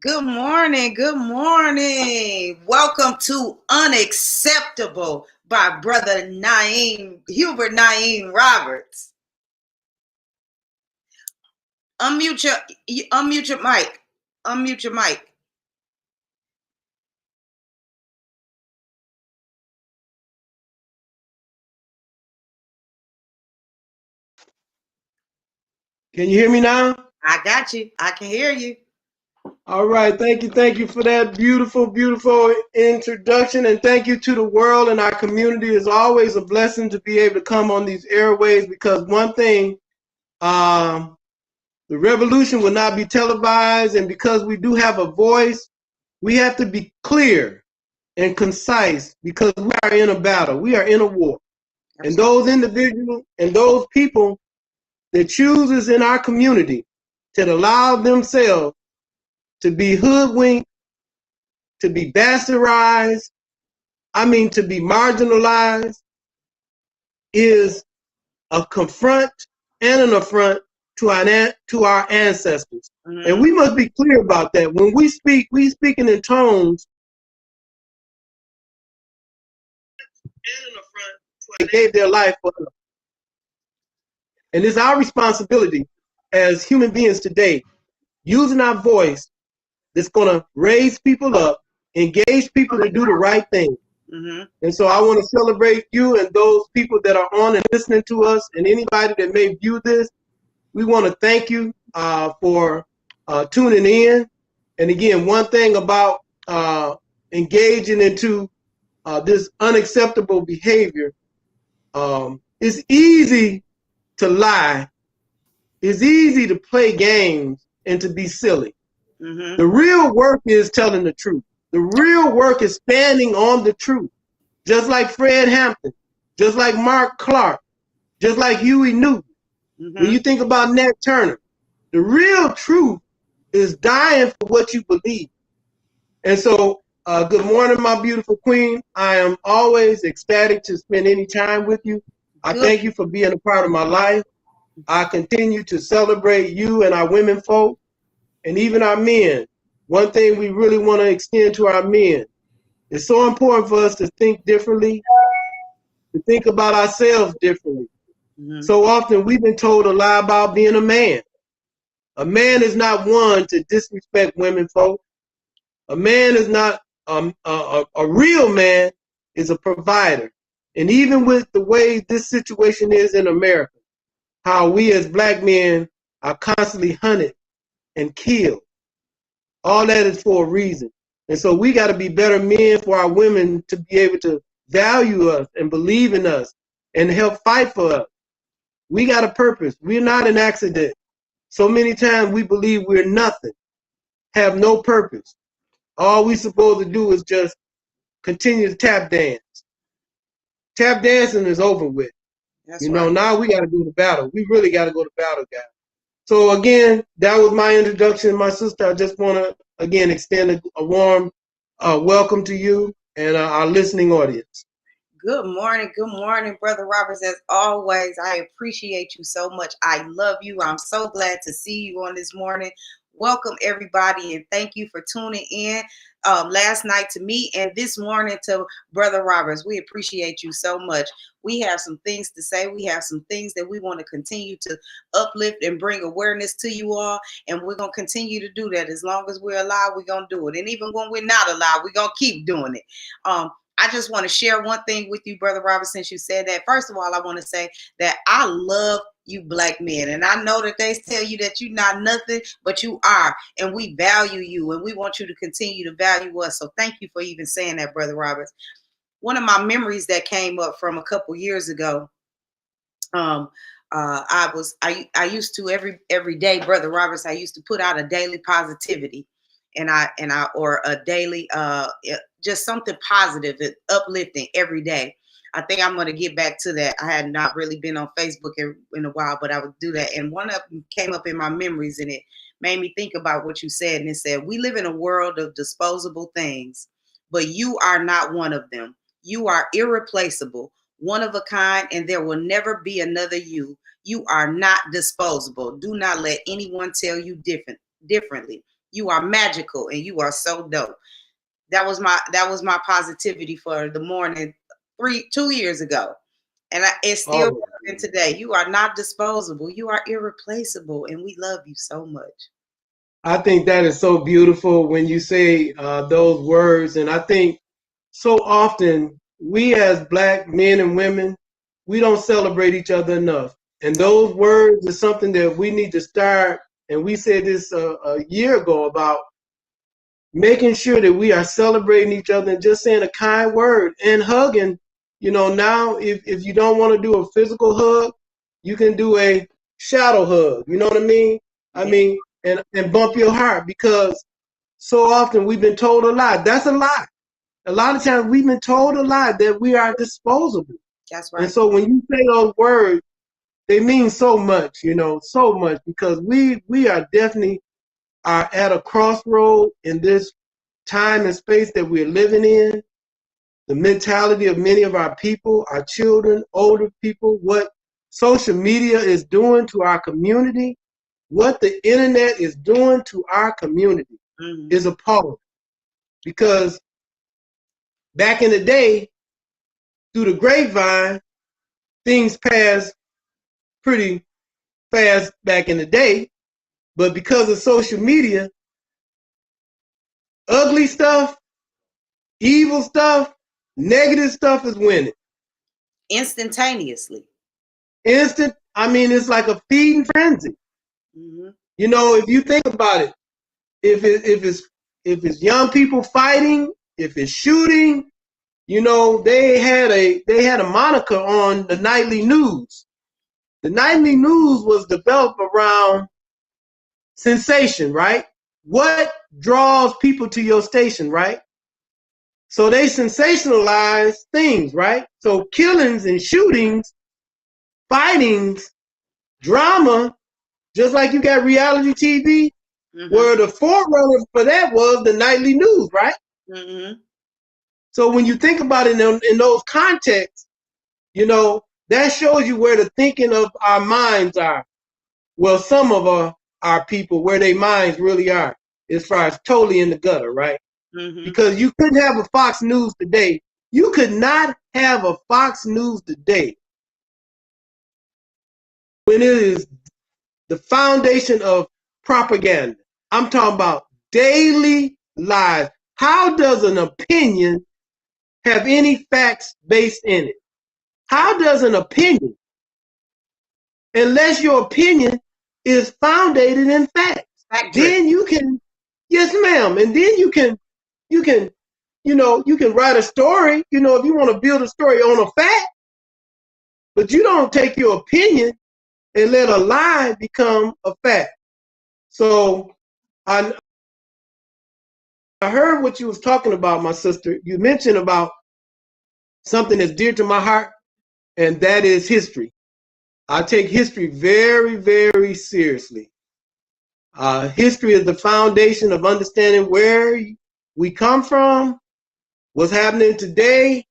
Good morning. Good morning. Welcome to Unacceptable by Brother Hubert Roberts. Unmute your mic. Unmute your mic. Can you hear me now? I got you. I can hear you. All right. Thank you for that beautiful introduction. And thank you to the world and our community. It's always a blessing to be able to come on these airways, because one thing, the revolution will not be televised. And because we do have a voice, we have to be clear and concise, because we are in a battle. We are in a war. Absolutely. And those individuals and those people that chooses in our community to allow themselves to be hoodwinked, to be bastardized, to be marginalized, is a confront and an affront to our ancestors. Mm-hmm. And we must be clear about that. When we speak, we speaking in tones and an affront to they gave their life for us. And it's our responsibility as human beings today, using our voice, that's going to raise people up, engage people to do the right thing. Mm-hmm. And so I want to celebrate you and those people that are on and listening to us, and anybody that may view this. We want to thank you for tuning in. And again, one thing about engaging into this unacceptable behavior, it's easy to lie. It's easy to play games and to be silly. Mm-hmm. The real work is telling the truth. The real work is standing on the truth. Just like Fred Hampton, just like Mark Clark, just like Huey Newton. Mm-hmm. When you think about Nat Turner, the real truth is dying for what you believe. And so, good morning, my beautiful queen. I am always ecstatic to spend any time with you. I thank you for being a part of my life. I continue to celebrate you and our women folk. And even our men. One thing we really want to extend to our men. It's so important for us to think differently, to think about ourselves differently. Mm-hmm. So often we've been told a lie about being a man. A man is not one to disrespect women folk. A man is not a real man is a provider. And even with the way this situation is in America, how we as black men are constantly hunted and killed. All that is for a reason. And so we got to be better men for our women to be able to value us and believe in us and help fight for us. We got a purpose. We're not an accident. So many times we believe we're nothing, have no purpose. All we supposed to do is just continue to tap dance. Tap dancing is over with. That's right. Now we got to do the battle. We really got to go to battle, guys. So again, that was my introduction, my sister. I just want to, again, extend a warm welcome to you and our listening audience. Good morning, Brother Roberts. As always, I appreciate you so much. I love you. I'm so glad to see you on this morning. Welcome, everybody, and thank you for tuning in last night to me and this morning to Brother Roberts. We appreciate you so much. We have some things to say. We have some things that we want to continue to uplift and bring awareness to you all, and we're going to continue to do that. As long as we're alive, we're going to do it. And even when we're not alive, we're going to keep doing it. I just want to share one thing with you, Brother Robert, since you said that. First of all, I want to say that I love you black men. And I know that they tell you that you're not nothing, but you are. And we value you, and we want you to continue to value us. So thank you for even saying that, Brother Roberts. One of my memories that came up from a couple years ago, I used to every day, Brother Roberts, I used to put out a daily positivity, and I or a daily just something positive and uplifting every day. I think I'm going to get back to that. I had not really been on Facebook in a while, but I would do that. And one of them came up in my memories, and it made me think about what you said. And it said, we live in a world of disposable things, but you are not one of them. You are irreplaceable, one of a kind, and there will never be another you. You are not disposable. Do not let anyone tell you differently. You are magical, and you are so dope. That was my positivity for the morning 2 years ago, and it's still relevant today. You are not disposable. You are irreplaceable, and we love you so much. I think that is so beautiful when you say those words, and I think so often we as black men and women, we don't celebrate each other enough. And those words is something that we need to start. And we said this a year ago about making sure that we are celebrating each other and just saying a kind word and hugging. You know, now if you don't want to do a physical hug, you can do a shadow hug. You know what I mean? I mean, and bump your heart, because so often we've been told a lie. That's a lie. A lot of times we've been told a lie that we are disposable. That's right. And so when you say those words, they mean so much, you know, so much, because we are definitely are at a crossroad in this time and space that we're living in. The mentality of many of our people, our children, older people, what social media is doing to our community, what the internet is doing to our community is appalling. Because back in the day, through the grapevine, things passed pretty fast back in the day. But because of social media, ugly stuff, evil stuff, negative stuff is winning. Instantaneously. I mean, it's like a feeding frenzy. You know, if you think about it, if it's young people fighting, if it's shooting, you know, they had a moniker on the nightly news. The nightly news was developed around sensation, right? What draws people to your station, right? So they sensationalize things, right? So killings and shootings, fightings, drama, just like you got reality TV, where the forerunner for that was the nightly news, right? So when you think about it in those contexts, you know, that shows you where the thinking of our minds are. Well, some of our people, where their minds really are, as far as totally in the gutter, right? Because you couldn't have a Fox News today. You could not have a Fox News today when it is the foundation of propaganda. I'm talking about daily lies. How does an opinion have any facts based in it? How does an opinion, unless your opinion is founded in facts, then you can, yes ma'am, and then you can, you know, you can write a story, you know, if you want to build a story on a fact, but you don't take your opinion and let a lie become a fact. So I heard what you was talking about, my sister. You mentioned about something that's dear to my heart, and that is history. I take history very, very seriously. History is the foundation of understanding where we come from, what's happening today,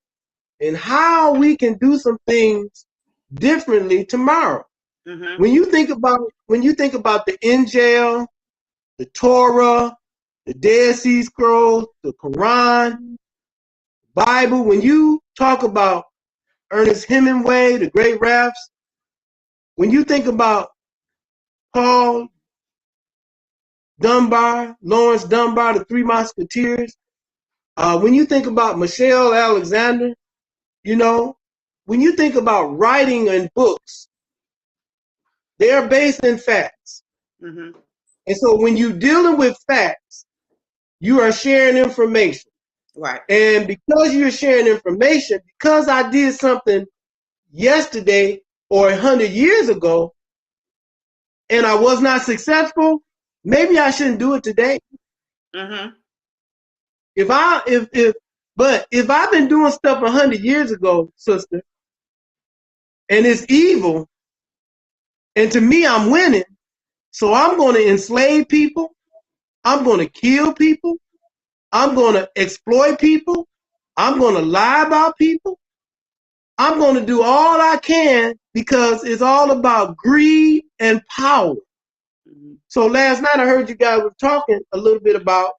and how we can do some things differently tomorrow. When you think about the Injil, the Torah, the Dead Sea Scrolls, the Quran, Bible, when you talk about Ernest Hemingway, the great raps, when you think about Paul Dunbar, Lawrence Dunbar, the Three Musketeers, when you think about Michelle Alexander, you know, when you think about writing and books, They're based in facts. Mm-hmm. And so when you're dealing with facts, you are sharing information. Right. And because you're sharing information, because I did something yesterday or 100 years ago and I was not successful, maybe I shouldn't do it today. Mm-hmm. But if I've been doing stuff 100 years ago, sister, and it's evil, and to me I'm winning, so I'm going to enslave people, I'm going to kill people, I'm going to exploit people, I'm going to lie about people, I'm going to do all I can because it's all about greed and power. Mm-hmm. So last night I heard you guys were talking a little bit about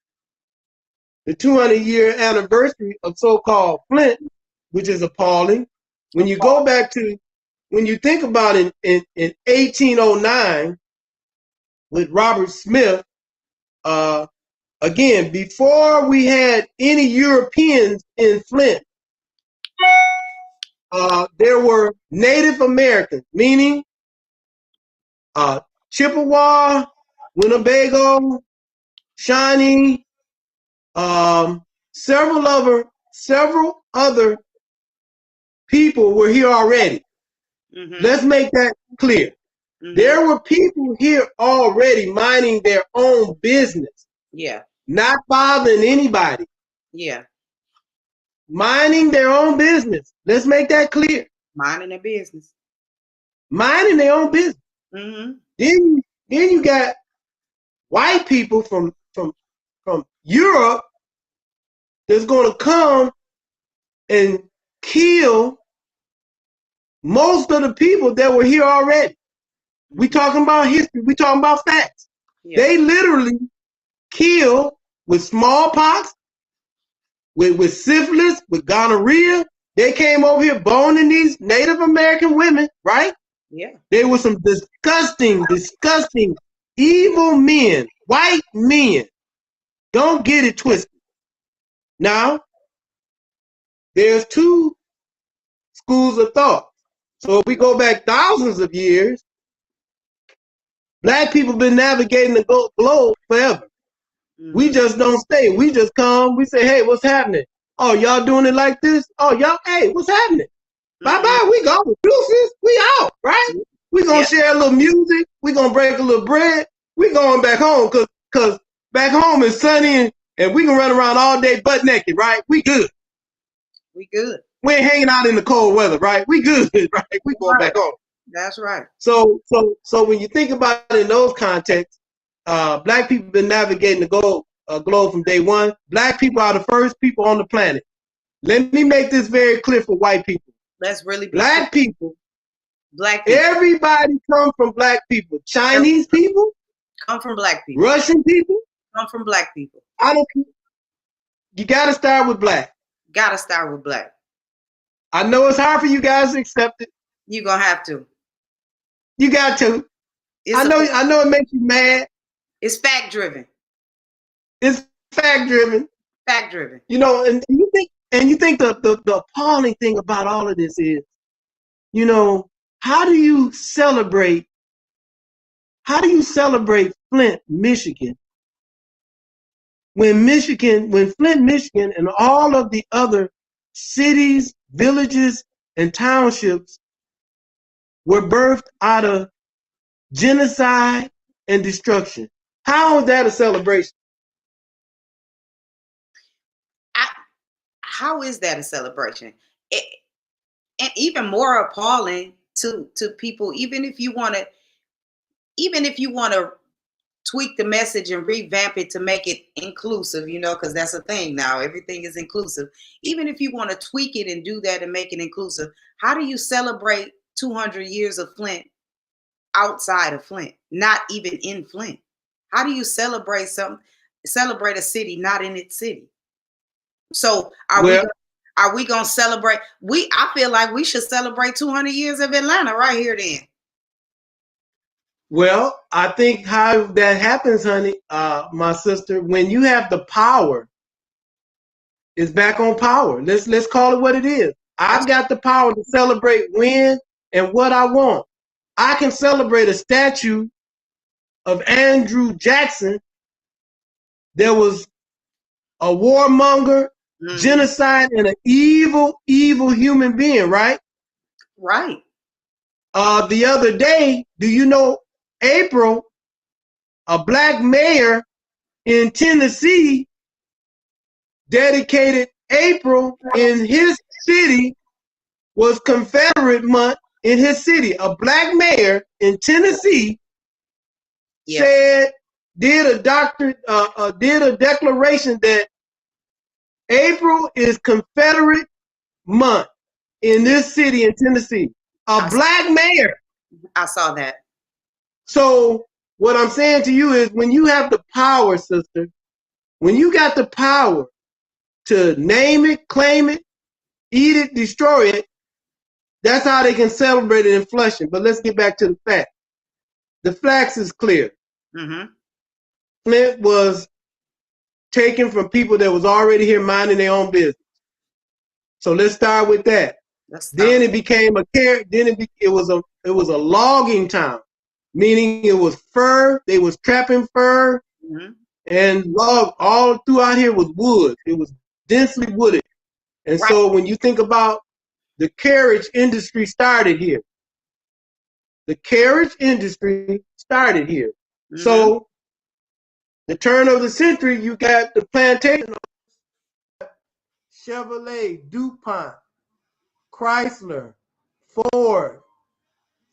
the 200-year anniversary of so-called Flint, which is appalling. When you go back to, when you think about it in 1809 with Robert Smith, again, before we had any Europeans in Flint, there were Native Americans, meaning Chippewa, Winnebago, Shawnee, several other people were here already. Mm-hmm. Let's make that clear. Mm-hmm. There were people here already minding their own business. Yeah. Not bothering anybody. Yeah. Minding their own business. Let's make that clear. Minding their business. Minding their own business. Mm-hmm. Then you got white people from Europe that's going to come and kill most of the people that were here already. We talking about history. We talking about facts. Yeah. They literally killed with smallpox, with syphilis, with gonorrhea. They came over here boning these Native American women, right? Yeah. They were some disgusting, evil men, white men. Don't get it twisted. Now, there's two schools of thought. So if we go back thousands of years, black people been navigating the globe forever. Mm-hmm. We just don't stay. We just come. We say, hey, what's happening? Oh, y'all doing it like this? Oh, y'all, hey, what's happening? Mm-hmm. Bye-bye. We go. Deuces. We out, right? We gonna share a little music. We gonna break a little bread. We going back home because back home is sunny and we can run around all day butt naked, right? We good. We good. We ain't hanging out in the cold weather, right? We good, right? We going back home. That's right. So when you think about it in those contexts, black people been navigating the globe from day one. Black people are the first people on the planet. Let me make this very clear for white people. That's really black people. Black people. Everybody come from black people. Chinese people come from black people. Russian people come from black people. I don't. You got to start with black. Got to start with black. I know it's hard for you guys to accept it. You're gonna have to. You got to. I know it makes you mad. It's fact driven. It's fact driven. Fact driven. You know, and you think the appalling thing about all of this is, you know, how do you celebrate Flint, Michigan, when Flint, Michigan and all of the other cities, villages, and townships were birthed out of genocide and destruction? How is that a celebration? How is that a celebration? And even more appalling to people, even if you want to tweak the message and revamp it to make it inclusive, you know, because that's a thing now. Everything is inclusive. Even if you want to tweak it and do that and make it inclusive, how do you celebrate 200 years of Flint outside of Flint, not even in Flint? How do you celebrate a city not in its city? So are we gonna celebrate? I feel like we should celebrate 200 years of Atlanta right here then. Well, I think how that happens, honey, my sister, when you have the power, it's back on power. Let's call it what it is. I've got the power to celebrate when and what I want. I can celebrate a statue of Andrew Jackson. There was a warmonger, genocide, and an evil, evil human being, right? Right. The other day, do you know April, a black mayor in Tennessee, dedicated April in his city was Confederate month in his city. A black mayor in Tennessee said, did a declaration that April is Confederate month in this city in Tennessee. A black mayor. I saw that. So what I'm saying to you is, when you have the power, sister, when you got the power to name it, claim it, eat it, destroy it, that's how they can celebrate it in Flushing. But let's get back to the fact. The facts is clear. Flint was taken from people that was already here minding their own business. So let's start with that. Then it became it was a logging town, meaning it was fur. They was trapping fur, and log all throughout here was wood. It was densely wooded. And so when you think about the carriage industry started here. The carriage industry started here. So the turn of the century, you got the plantation, Chevrolet, DuPont, Chrysler, Ford,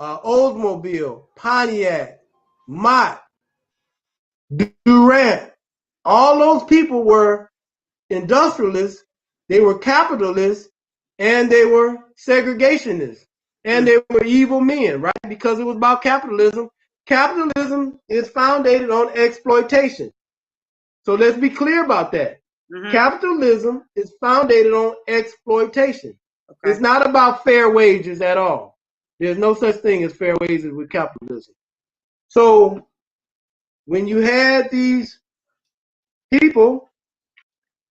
Oldsmobile, Pontiac, Mott, Durant. All those people were industrialists, they were capitalists, and they were segregationists, and they were evil men, right? Because it was about capitalism. Capitalism is founded on exploitation. So let's be clear about that. Capitalism is founded on exploitation. It's not about fair wages at all. There's no such thing as fair wages with capitalism. So when you had these people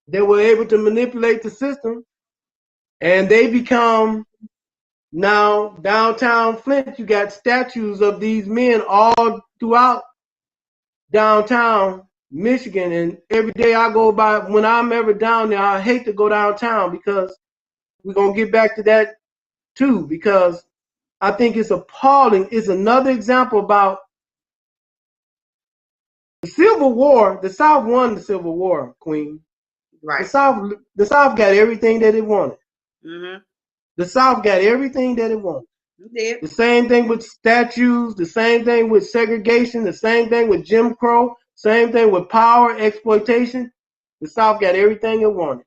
that were able to manipulate the system, and they become now downtown Flint, you got statues of these men all throughout downtown Michigan. And every day I go by, when I'm ever down there, I hate to go downtown, because we're going to get back to that too, because I think it's appalling. It's another example about the Civil War. The South won the Civil War, Queen. Right. The South got everything that it wanted. The South got everything that it wanted. The same thing with statues, the same thing with segregation, the same thing with Jim Crow, same thing with power, exploitation. The South got everything it wanted.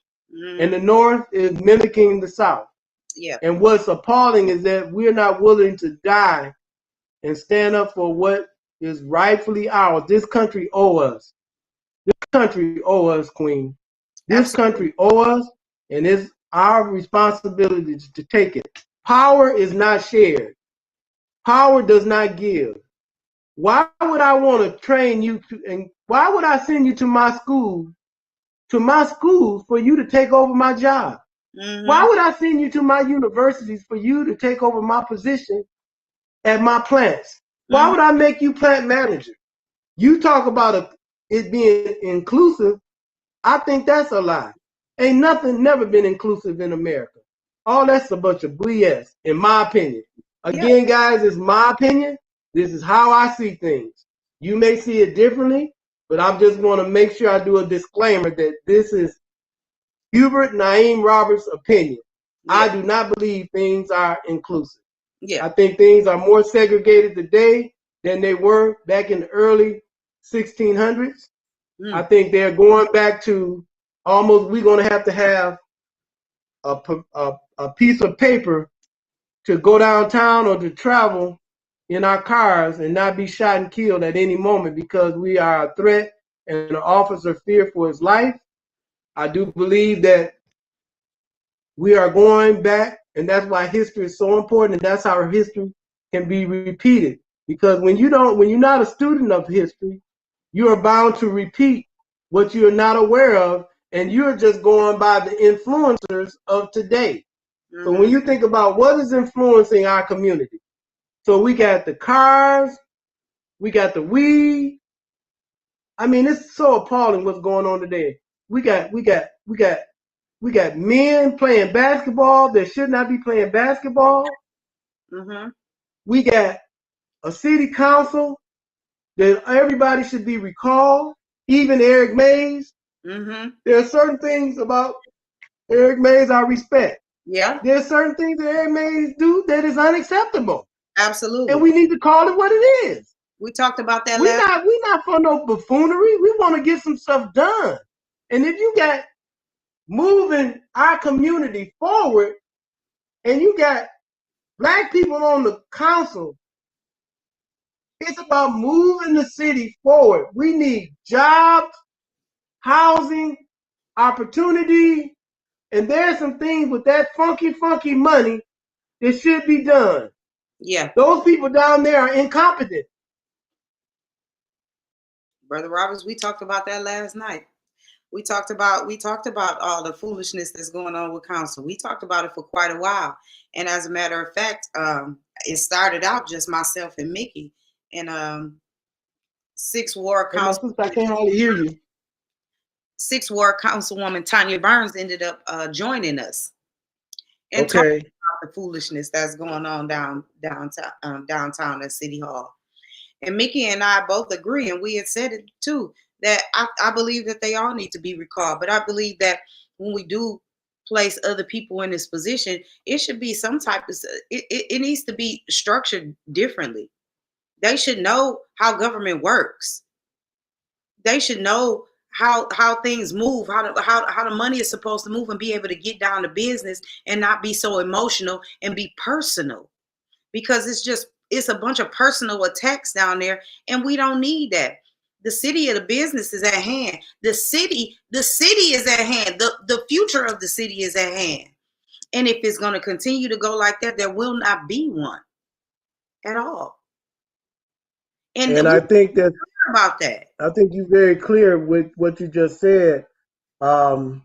And the North is mimicking the South. And what's appalling is that we're not willing to die and stand up for what is rightfully ours. This country owes us. This country owes us, Queen. This country owes us, and it's our responsibility to take it. Power is not shared. Power does not give. Why would I want to train you to, and why would I send you to my school for you to take over my job? Why would I send you to my universities for you to take over my position at my plants? Why would I make you plant manager? You talk about it being inclusive. I think that's a lie. Ain't nothing never been inclusive in America. All that's a bunch of BS, in my opinion. Again, guys, it's my opinion. This is how I see things. You may see it differently, but I just want to make sure I do a disclaimer that this is Hubert Naeem Roberts' opinion. I do not believe things are inclusive. I think things are more segregated today than they were back in the early 1600s. I think they're going back to almost, we're going to have a piece of paper to go downtown or to travel in our cars and not be shot and killed at any moment because we are a threat and an officer feared for his life. I do believe that we are going back, and that's why history is so important, and that's how history can be repeated. Because when you're not a student of history, you are bound to repeat what you're not aware of, and you're just going by the influencers of today. So when you think about what is influencing our community, So we got the cars, we got the weed. I mean, it's so appalling what's going on today. We got men playing basketball that should not be playing basketball. Mm-hmm. We got a city council that everybody should be recalled, even Eric Mays. Mm-hmm. There are certain things about Eric Mays I respect. Yeah. There are certain things that Eric Mays do that is unacceptable. Absolutely. And we need to call it what it is. We talked about that We're not for no buffoonery. We want to get some stuff done. And if you got moving our community forward and you got Black people on the council, it's about moving the city forward. We need jobs, housing, opportunity, and there's some things with that funky money that should be done. Yeah. Those people down there are incompetent. Brother Roberts, we talked about that last night. We talked about all the foolishness that's going on with council. We talked about it for quite a while. And as a matter of fact, it started out just myself and Mickey. And 6th Ward Council. I can't hardly hear you. 6th Ward Councilwoman Tanya Burns ended up joining us. And okay. talking about the foolishness that's going on downtown at City Hall. And Mickey and I both agree, and we had said it too, that I believe that they all need to be recalled. But I believe that when we do place other people in this position, it should be some type of, it needs to be structured differently. They should know how government works. They should know how things move, how the money is supposed to move, and be able to get down to business and not be so emotional and be personal. Because it's a bunch of personal attacks down there, and we don't need that. The city of the business is at hand. The city is at hand. The future of the city is at hand. And if it's going to continue to go like that, there will not be one at all. And I think that about that. I think you're very clear with what you just said. And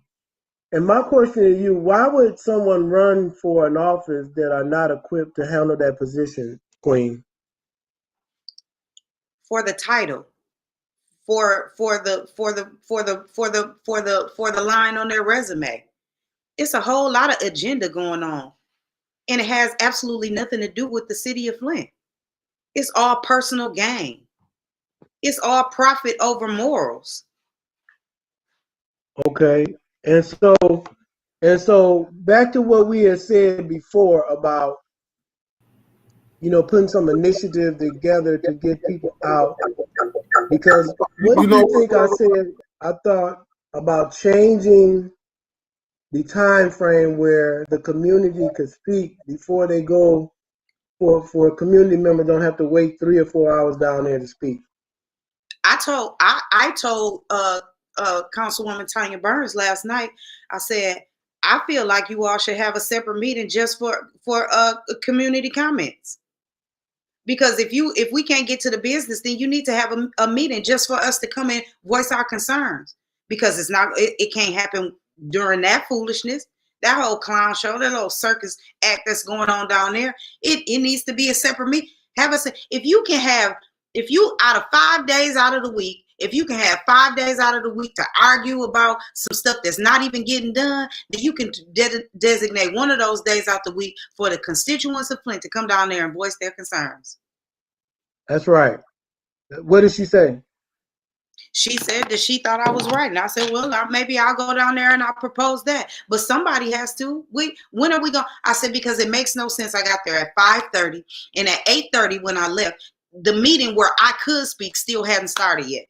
my question to you, why would someone run for an office that are not equipped to handle that position, Queen? For the title. For the line on their resume. It's a whole lot of agenda going on. And it has absolutely nothing to do with the city of Flint. It's all personal gain. It's all profit over morals. Okay. And so back to what we had said before about, putting some initiative together to get people out. Because what do you think I said? I thought about changing the time frame where the community could speak before they go for a community member don't have to wait 3 or 4 hours down there to speak. I told Councilwoman Tanya Burns last night, I said, I feel like you all should have a separate meeting just for community comments. Because if we can't get to the business, then you need to have a meeting just for us to come and voice our concerns. Because it can't happen during that foolishness, that whole clown show, that little circus act that's going on down there. It needs to be a separate meeting. If you out of 5 days out of the week, if you can have 5 days out of the week to argue about some stuff that's not even getting done, then you can designate one of those days out the week for the constituents of Flint to come down there and voice their concerns. That's right. What did she say? She said that she thought I was right. And I said, well, maybe I'll go down there and I'll propose that. But somebody has to. When are we going? I said, because it makes no sense. I got there at 5:30. And at 8:30 when I left, the meeting where I could speak still hadn't started yet.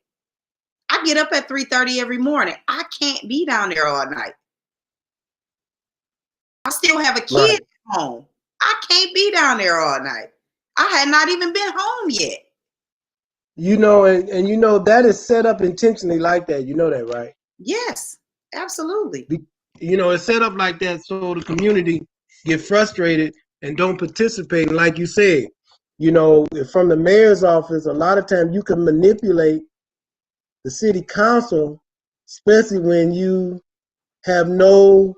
I get up at 3:30 every morning. I can't be down there all night. I still have a kid at home. I can't be down there all night. I had not even been home yet. And that is set up intentionally like that. You know that, right? Yes, absolutely. It's set up like that so the community get frustrated and don't participate. And like you said, from the mayor's office, a lot of times you can manipulate the city council, especially when you have no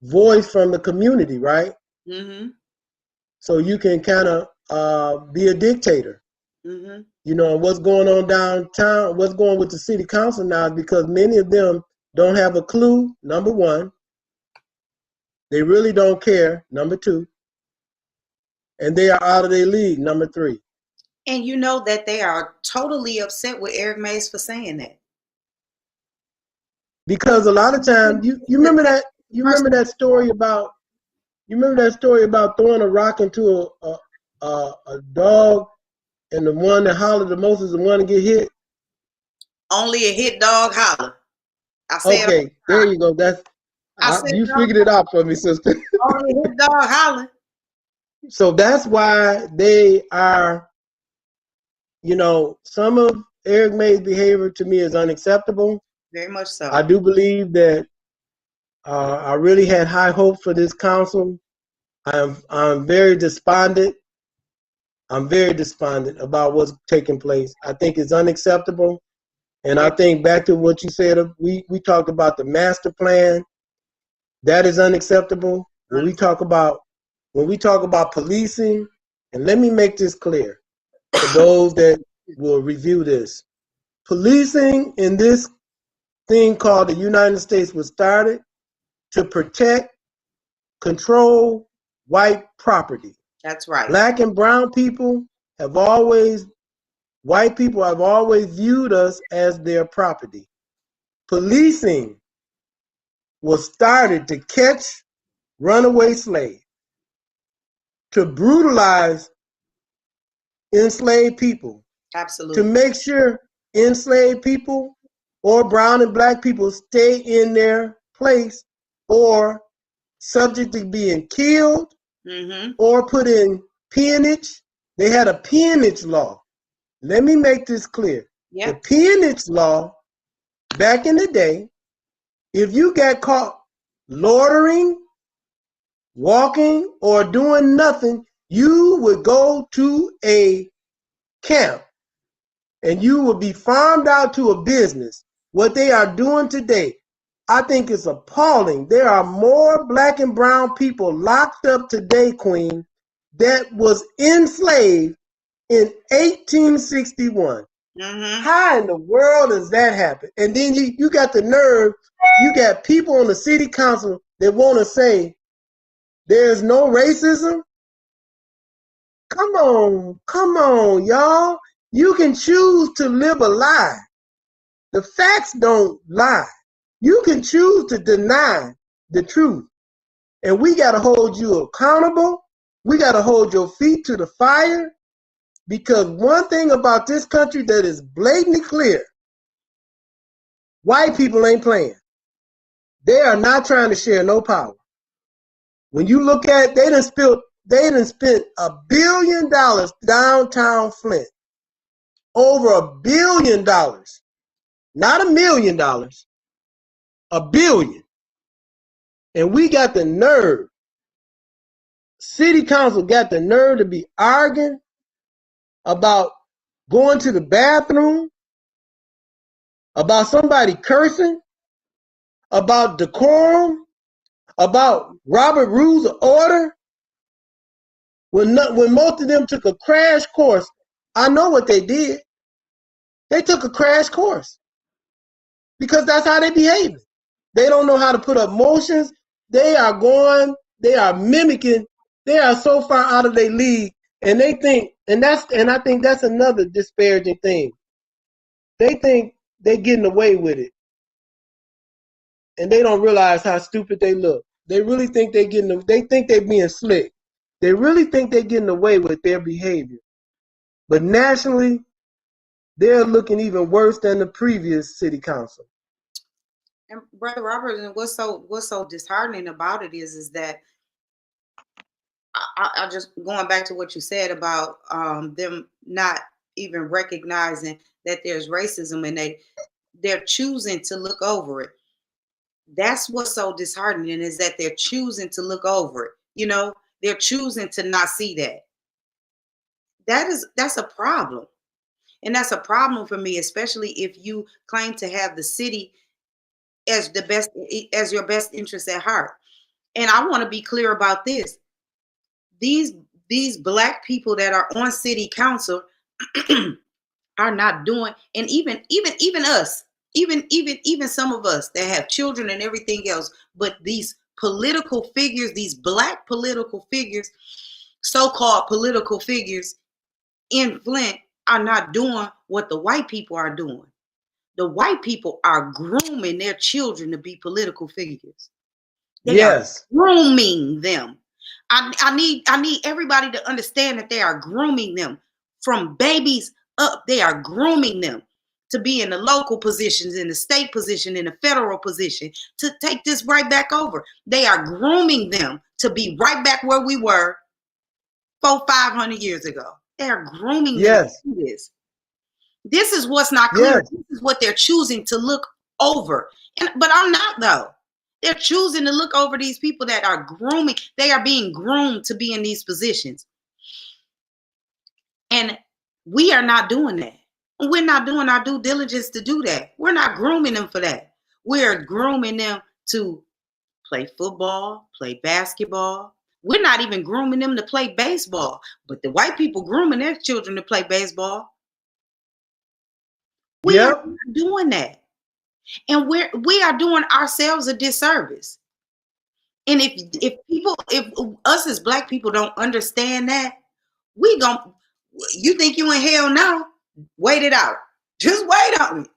voice from the community, right? Mm-hmm. So you can kind of be a dictator. Mm-hmm. You know, what's going on downtown, what's going with the city council now is because many of them don't have a clue, number one. They really don't care, number two. And they are out of their league, number three. And you know that they are totally upset with Eric Mays for saying that. Because a lot of times, you remember that story about throwing a rock into a dog, and the one that hollered the most is the one to get hit? Only a hit dog holler. I said, okay, there you go. You figured it out for me, sister. Only a hit dog holler. So that's why they are, you know, some of Eric May's behavior to me is unacceptable. Very much so. I do believe that I really had high hope for this council. I'm very despondent. I'm very despondent about what's taking place. I think it's unacceptable. And I think back to what you said, we talked about the master plan. That is unacceptable. When we talk about policing, and let me make this clear for those that will review this. Policing in this thing called the United States was started to protect, control white property. That's right. Black and brown people white people have always viewed us as their property. Policing was started to catch runaway slaves, to brutalize enslaved people. Absolutely. To make sure enslaved people or brown and black people stay in their place or subject to being killed or put in peonage. They had a peonage law. Let me make this clear. The peonage law, back in the day, if you got caught loitering, walking, or doing nothing, you would go to a camp and you would be farmed out to a business. What they are doing today, I think it's appalling. There are more black and brown people locked up today, Queen, that was enslaved in 1861. How in the world does that happen? And then you got the nerve, you got people on the city council that want to say there's no racism. Come on, y'all. You can choose to live a lie. The facts don't lie. You can choose to deny the truth. And we got to hold you accountable. We got to hold your feet to the fire. Because one thing about this country that is blatantly clear, white people ain't playing. They are not trying to share no power. When you look at, they done spent $1 billion downtown Flint. Over $1 billion. Not $1 million. $1 billion. And we got the nerve. City council got the nerve to be arguing about going to the bathroom, about somebody cursing, about decorum, about Robert Rules of Order. When most of them took a crash course, I know what they did. They took a crash course because that's how they behave. They don't know how to put up motions. They are mimicking. They are so far out of their league, and they think, and I think that's another disparaging thing. They think they're getting away with it, and they don't realize how stupid they look. They really think they think they're being slick. They really think they're getting away with their behavior. But nationally, they're looking even worse than the previous city council. And Brother Robert, and what's so disheartening about it is that I just going back to what you said about them not even recognizing that there's racism and they're choosing to look over it. That's what's so disheartening is that they're choosing to look over it. You know, they're choosing to not see that. That's a problem. And that's a problem for me, especially if you claim to have the city as your best interest at heart. And I want to be clear about this. These these black people that are on city council are not doing, and even us, even some of us that have children and everything else, but these political figures, these black political figures, so-called political figures in Flint are not doing what the white people are doing. The white people are grooming their children to be political figures. They are grooming them. I need everybody to understand that they are grooming them from babies up. They are grooming them to be in the local positions, in the state position, in the federal position, to take this right back over. They are grooming them to be right back where we were 500 years ago. They are grooming them to do this. This is what's not clear. This is what they're choosing to look over. But I'm not, though. They're choosing to look over these people that are grooming. They are being groomed to be in these positions. And we are not doing that. We're not doing our due diligence to do that. We're not grooming them for that. We're grooming them to play football, play basketball. We're not even grooming them to play baseball. But the white people grooming their children to play baseball. We are not doing that. And we are doing ourselves a disservice. And if us as black people don't understand that, you think you in hell now? Wait it out. Just wait on it.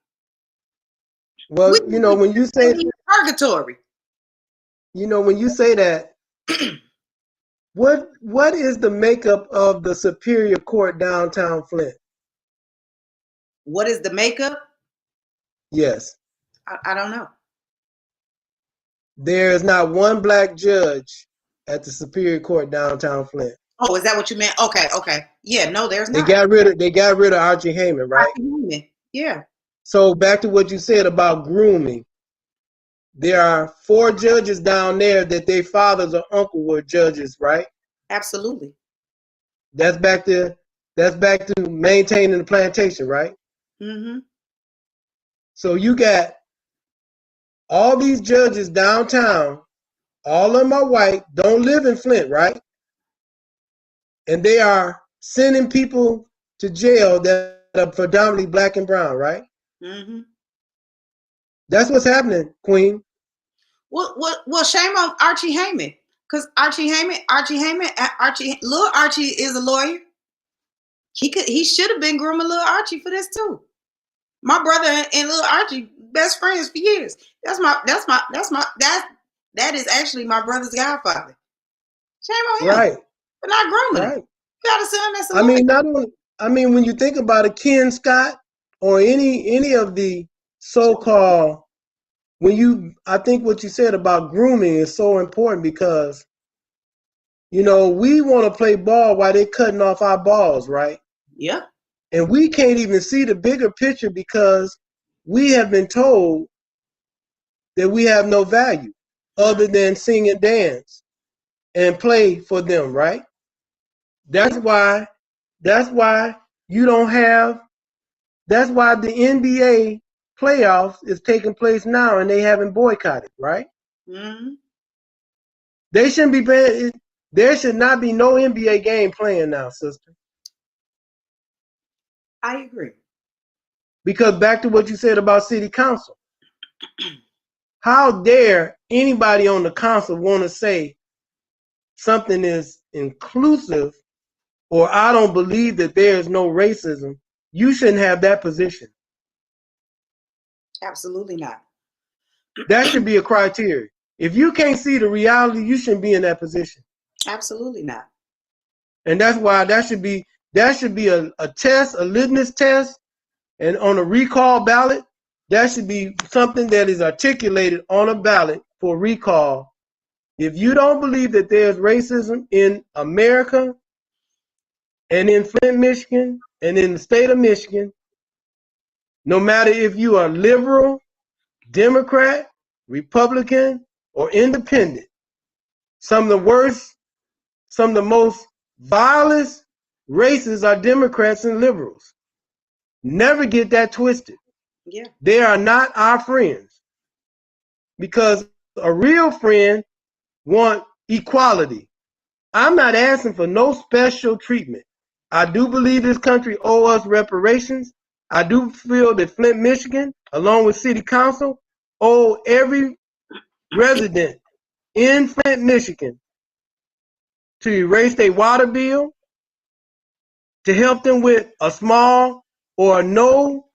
Well, when you say purgatory. When you say that, what is the makeup of the Superior Court downtown Flint? What is the makeup? Yes. I don't know. There is not one black judge at the Superior Court downtown Flint. Oh, is that what you meant? Okay. Yeah, no, there's not. They got rid of Archie Heyman, right? Archie Heyman. Yeah. So back to what you said about grooming. There are 4 judges down there that their fathers or uncle were judges, right? Absolutely. That's back to maintaining the plantation, right? Mm-hmm. So you got all these judges downtown, all of them are white, don't live in Flint, right? And they are sending people to jail that are predominantly black and brown, right? Mm-hmm. That's what's happening, Queen. Well, shame on Archie Heyman, because little Archie is a lawyer. He should have been grooming little Archie for this too. My brother and little Archie best friends for years. That is actually my brother's godfather. Shame on him. Right. For not grooming him. You got a son that's a lawyer. When you think about it, Ken Scott or any of the so-called, I think what you said about grooming is so important because, we want to play ball while they're cutting off our balls, right? Yeah. And we can't even see the bigger picture because we have been told that we have no value other than sing and dance and play for them, right? That's why you don't have, that's why the NBA playoffs is taking place now and they haven't boycotted, right? Mm-hmm. They shouldn't be playing. There should not be no NBA game playing now, sister. I agree. Because back to what you said about city council. How dare anybody on the council want to say something is inclusive or I don't believe that there is no racism? You shouldn't have that position. Absolutely not. That should be a criteria. If you can't see the reality, you shouldn't be in that position. Absolutely not. And that's why that should be a test, a litmus test, and on a recall ballot, that should be something that is articulated on a ballot for recall. If you don't believe that there's racism in America and in Flint, Michigan, and in the state of Michigan, no matter if you are liberal, Democrat, Republican, or independent, some of the most vilest races are Democrats and liberals. Never get that twisted. Yeah. They are not our friends. Because a real friend wants equality. I'm not asking for no special treatment. I do believe this country owes us reparations. I do feel that Flint, Michigan, along with City Council, owe every resident in Flint, Michigan to erase their water bill, to help them with a small or no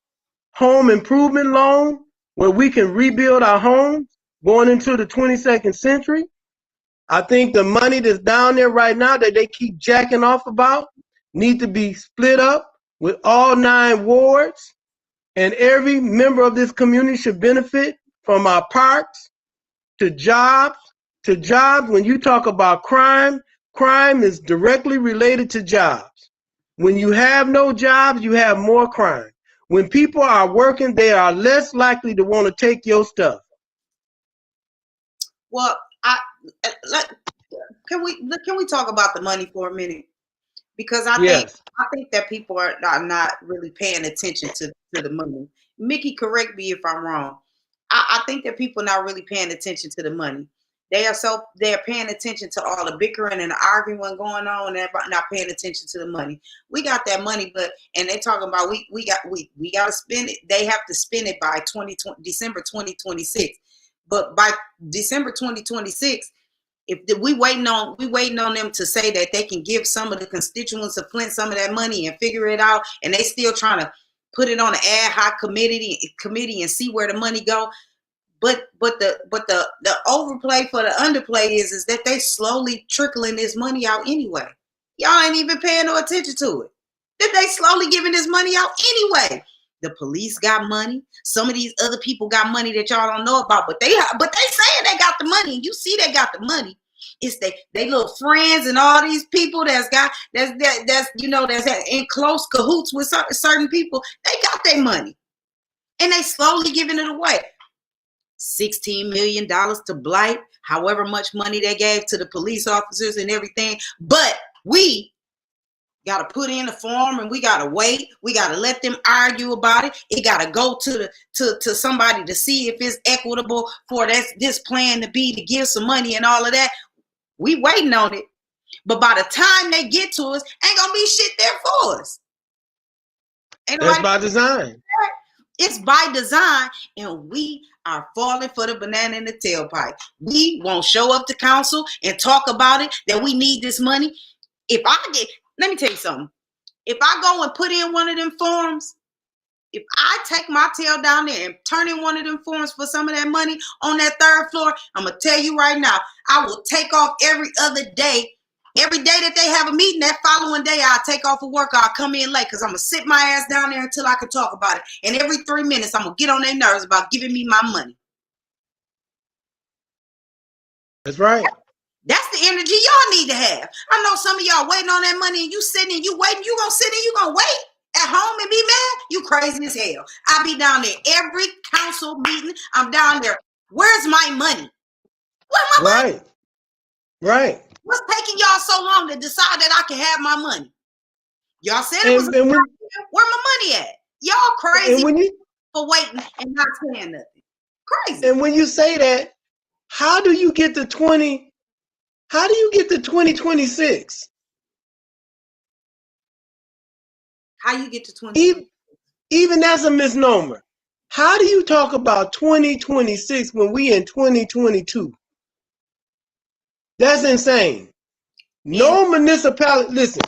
home improvement loan where we can rebuild our homes going into the 22nd century. I think the money that's down there right now that they keep jacking off about need to be split up with all 9 wards, and every member of this community should benefit from our parks, to jobs. When you talk about crime, crime is directly related to jobs. When you have no jobs, you have more crime. When people are working, they are less likely to want to take your stuff. Well, can we talk about the money for a minute? Because I think that people are not really paying attention to the money. Mickey, correct me if I'm wrong. I think that people are not really paying attention to the money. They're paying attention to all the bickering and the arguing going on, and they're not paying attention to the money. We got that money, and they're talking about we got to spend it. They have to spend it by December 2026. But by December 2026, we waiting on them to say that they can give some of the constituents of Flint some of that money and figure it out, and they still trying to put it on an ad hoc committee and see where the money go. But the overplay for the underplay is that they slowly trickling this money out anyway. Y'all ain't even paying no attention to it. That they slowly giving this money out anyway. The police got money. Some of these other people got money that y'all don't know about, but they saying they got the money, and you see they got the money. It's they little friends and all these people that's in close cahoots with certain people. They got their money, and they slowly giving it away. $16 million to Blight, however much money they gave to the police officers and everything. But we got to put in the form, and we got to wait. We got to let them argue about it. It got to go to somebody to see if it's equitable for this plan to give some money and all of that. We waiting on it. But by the time they get to us, ain't going to be shit there for us. That's by design. It's by design, and we are falling for the banana in the tailpipe. We won't show up to council and talk about it, that we need this money. Let me tell you something. If I go and put in one of them forms, if I take my tail down there and turn in one of them forms for some of that money on that 3rd floor, I'm going to tell you right now, I will take off every other day. Every day that they have a meeting, that following day, I'll take off of work. I'll come in late because I'm going to sit my ass down there until I can talk about it. And every 3 minutes, I'm going to get on their nerves about giving me my money. That's right. That's the energy y'all need to have. I know some of y'all waiting on that money, and you sitting and you waiting. You going to sit and you going to wait at home and be mad? You crazy as hell. I be down there every council meeting. I'm down there. Where's my money? Where's my money? Right. What's taking y'all so long to decide that I can have my money? Y'all said it was where my money at? Y'all crazy for waiting and not saying nothing. Crazy. And when you say that, how do you get to 20? How do you get to 2026? How you get to 20? Even that's a misnomer. How do you talk about 2026 when we in 2022? That's insane. No municipality, listen,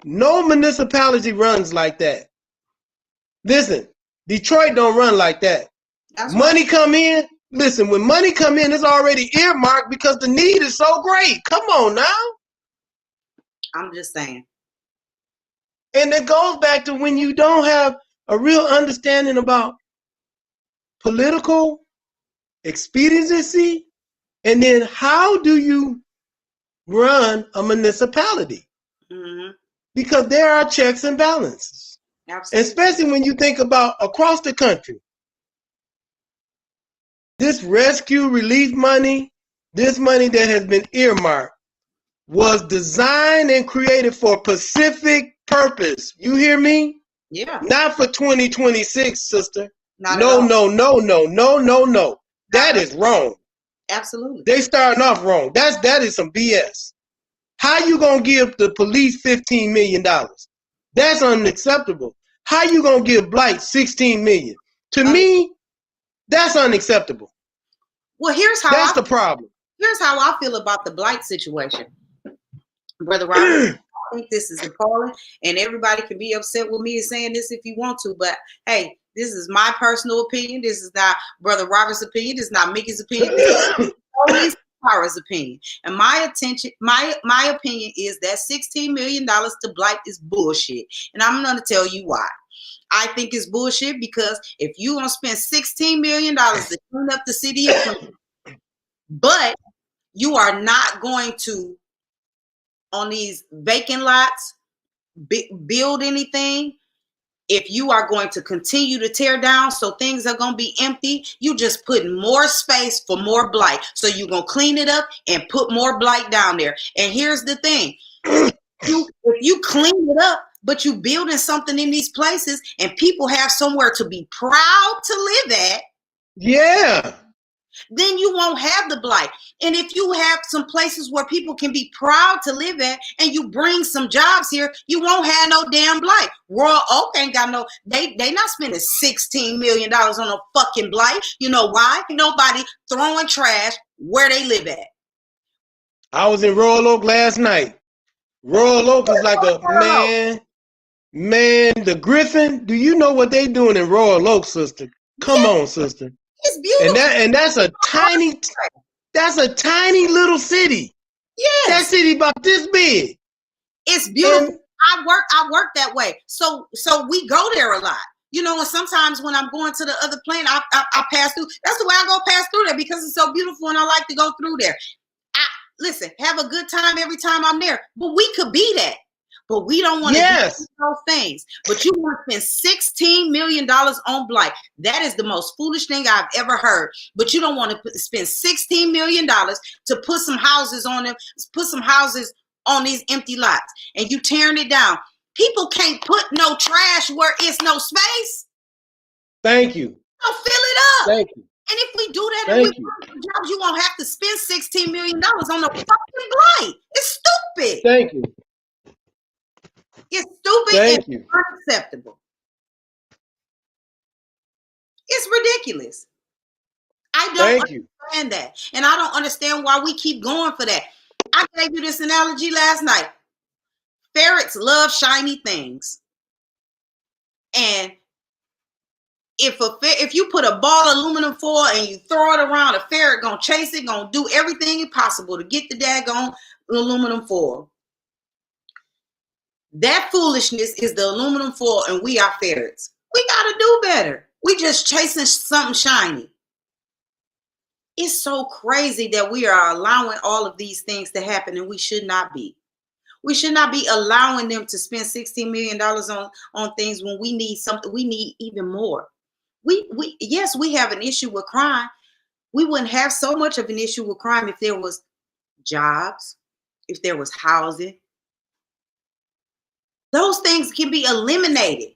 no municipality runs like that. Listen, Detroit don't run like that. Money come in, listen, when money come in, it's already earmarked because the need is so great. Come on now. I'm just saying. And it goes back to when you don't have a real understanding about political expediency, and then how do you run a municipality? Mm-hmm. Because there are checks and balances. Absolutely. Especially when you think about across the country. This rescue relief money, this money that has been earmarked, was designed and created for a specific purpose. You hear me? Yeah. Not for 2026, sister. No. That is wrong. Absolutely. They starting off wrong. That is some BS. How you gonna give the police $15 million? That's unacceptable. How you gonna give Blight $16 million? To me, that's unacceptable. Well, that's the problem. Here's how I feel about the Blight situation, Brother Robert. I think this is appalling, and everybody can be upset with me saying this if you want to, but hey, this is my personal opinion. This is not Brother Robert's opinion. This is not Mickey's opinion. This is only Tara's opinion. And my opinion is that $16 million to Blight is bullshit. And I'm going to tell you why. I think it's bullshit because if you're going to spend $16 million to clean up the city of Cleveland, but you are not going to, on these vacant lots, build anything, if you are going to continue to tear down so things are going to be empty, you just put more space for more Blight. So you're going to clean it up and put more Blight down there. And here's the thing. If you clean it up, but you building something in these places and people have somewhere to be proud to live at. Yeah. Then you won't have the Blight. And if you have some places where people can be proud to live at and you bring some jobs here, you won't have no damn Blight. Royal Oak ain't got no, they not spending $16 million on a fucking Blight. You know why? Nobody throwing trash where they live at. I was in Royal Oak last night. Royal Oak is like a man, the Griffin. Do you know what they doing in Royal Oak, sister? Come on, sister. It's beautiful. And that's a tiny little city. Yes. That city about this big. It's beautiful. And I work that way. So we go there a lot. You know, and sometimes when I'm going to the other plant, I pass through. That's the way I go past through there because it's so beautiful and I like to go through there. Listen, have a good time every time I'm there. But we could be that. But we don't want to do those things. But you want to spend $16 million on Blight. That is the most foolish thing I've ever heard. But you don't want to spend $16 million to put some houses on them, put some houses on these empty lots. And you tearing it down. People can't put no trash where it's no space. Thank you. Don't fill it up. Thank you. And if we do that and we put jobs, you won't have to spend $16 million on the fucking Blight. It's stupid. Thank you. It's stupid and unacceptable. It's ridiculous. I don't understand that. And I don't understand why we keep going for that. I gave you this analogy last night. Ferrets love shiny things. And if you put a ball of aluminum foil and you throw it around, a ferret gonna chase it, gonna do everything possible to get the daggone aluminum foil. That foolishness is the aluminum foil, and we are ferrets. We gotta do better. We just chasing something shiny. It's so crazy that we are allowing all of these things to happen, and we should not be. We should not be allowing them to spend $16 million on things when we need something. We need even more. Yes, we have an issue with crime. We wouldn't have so much of an issue with crime if there was jobs, if there was housing. Those things can be eliminated.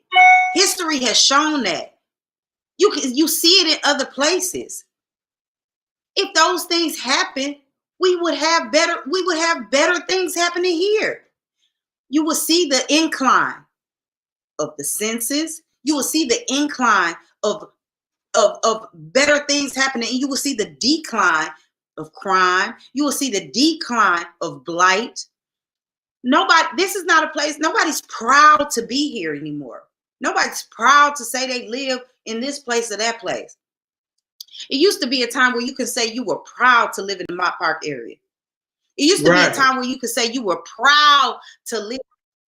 History has shown that. You see it in other places. If those things happen, we would have better things happening here. You will see the incline of the census. You will see the incline of better things happening. And you will see the decline of crime. You will see the decline of Blight. This is not a place, nobody's proud to be here anymore. Nobody's proud to say they live in this place or that place. It used to be a time where you could say you were proud to live in the Mott Park area. It used to be a time where you could say you were proud to live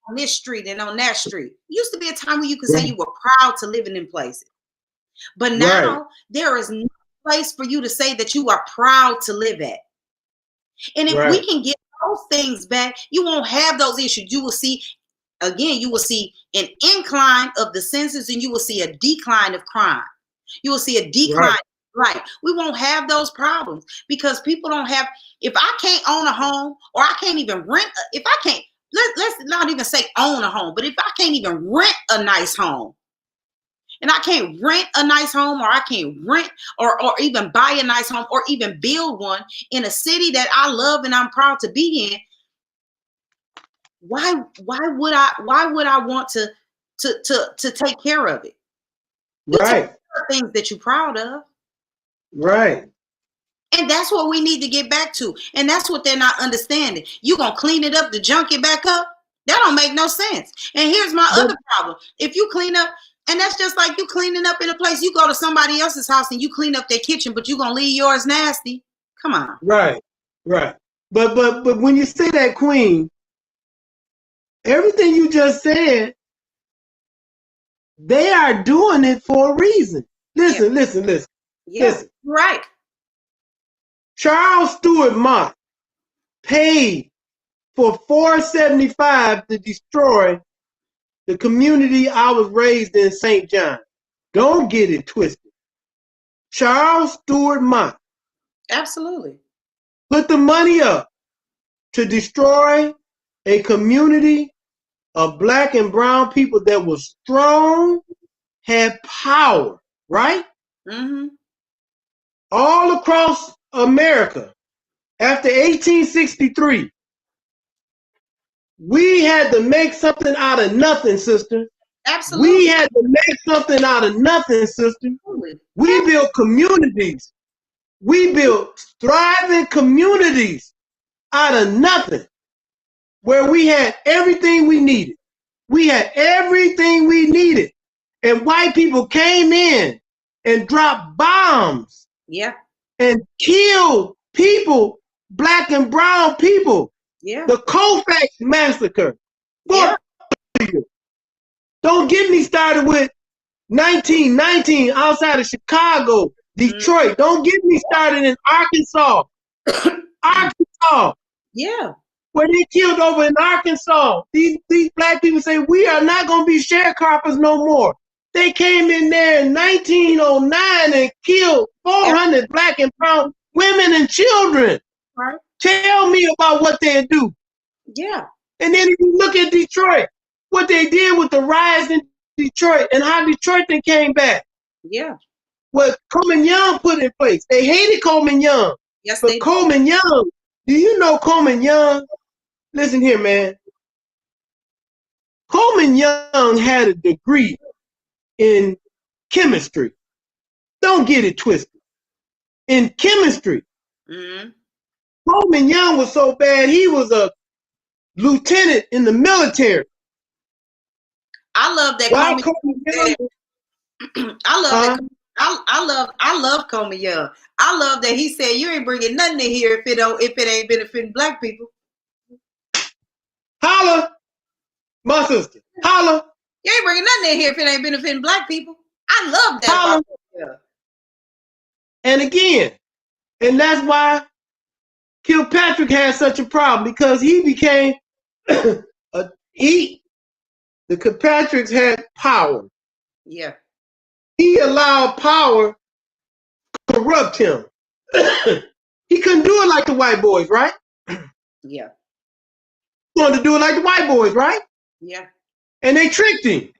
on this street and on that street. It used to be a time where you could say you were proud to live in them places. But now there is no place for you to say that you are proud to live at. And if we can get those things back, you won't have those issues. You will see, again, you will see an incline of the census and you will see a decline of crime. You will see a decline. Right. We won't have those problems because people don't have, if I can't own a home or I can't even rent, if I can't, let's not even say own a home, but if I can't even rent a nice home and I can't rent a nice home or I can't rent or even buy a nice home or even build one in a city that I love and I'm proud to be in, why would I want to take care of it? You take care of things that you're proud of. Right. And that's what we need to get back to. And that's what they're not understanding. You gonna clean it up to junk it back up? That don't make no sense. And here's my other problem. If you clean up, and that's just like you cleaning up in a place, you go to somebody else's house and you clean up their kitchen, but you gonna leave yours nasty. Come on. Right. But when you say that, Queen, everything you just said, they are doing it for a reason. Listen. Yeah, Listen. right. Charles Stewart Mott paid for $475 to destroy the community I was raised in, St. John. Don't get it twisted. Charles Stewart Mott. Absolutely. Put the money up to destroy a community of black and brown people that was strong, had power, right? Mm-hmm. All across America. After 1863, we had to make something out of nothing, sister. Absolutely. We had to make something out of nothing, sister. Absolutely. We built communities. We built thriving communities out of nothing, where we had everything we needed. We had everything we needed. And white people came in and dropped bombs. Yeah. And killed people, black and brown people. Yeah. The Colfax massacre. Yeah. Don't get me started with 1919 outside of Chicago, Detroit. Don't get me started in Arkansas. Arkansas. Yeah. Where they killed over in Arkansas. These black people say, we are not going to be sharecroppers no more. They came in there in 1909 and killed 400 black and brown women and children. Right. Tell me about what they do. Yeah. And then if you look at Detroit, what they did with the riots in Detroit and how Detroit then came back. Yeah. What Coleman Young put in place. They hated Coleman Young. Yes, but Coleman Young, do you know Coleman Young? Listen here, man. Coleman Young had a degree in chemistry. Don't get it twisted. In chemistry. Mm-hmm. Coleman Young was so bad, he was a lieutenant in the military. I love that. Coleman Young, I love that. I love Coleman Young. I love that he said, you ain't bringing nothing in here if it ain't benefiting black people. Holla, my sister. Holla. You ain't bringing nothing in here if it ain't benefiting black people. I love that. Holla. And again, and that's why Kilpatrick had such a problem, because he became the Kilpatricks had power. Yeah. He allowed power to corrupt him. He couldn't do it like the white boys, right? Yeah. He wanted to do it like the white boys, right? Yeah. And they tricked him.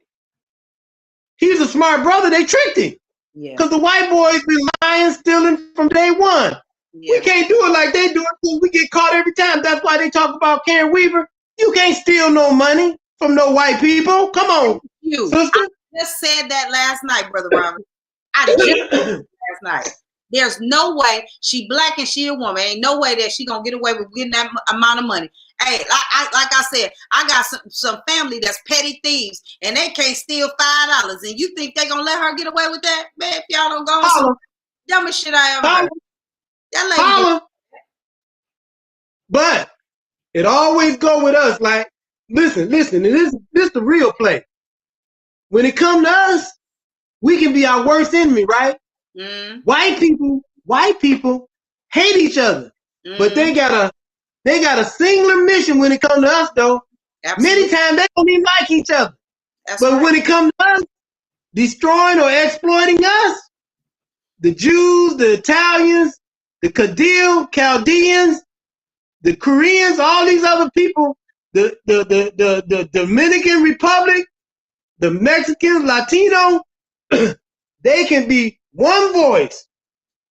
He's a smart brother. They tricked him. Yeah. Because the white boys been lying, stealing from day one. Yeah. We can't do it like they do it because we get caught every time. That's why they talk about Karen Weaver. You can't steal no money from no white people. Come on, sister. I just said that last night, Brother Robert. I just said that last night. There's no way she black and she a woman. Ain't no way that she gonna get away with getting that amount of money. Hey, like I said, I got some family that's petty thieves and they can't steal $5. And you think they gonna let her get away with that? Man, if y'all don't go, some dumbest shit I ever heard. That lady. But it always go with us. Like, listen, and this the real play. When it come to us, we can be our worst enemy, right? Mm. White people hate each other, but they got a singular mission when it comes to us, though. Absolutely. Many times they don't even like each other. But when it comes to us, destroying or exploiting us, the Jews, the Italians, the Chaldeans, the Koreans, all these other people, the Dominican Republic, the Mexicans, Latino, they can be one voice.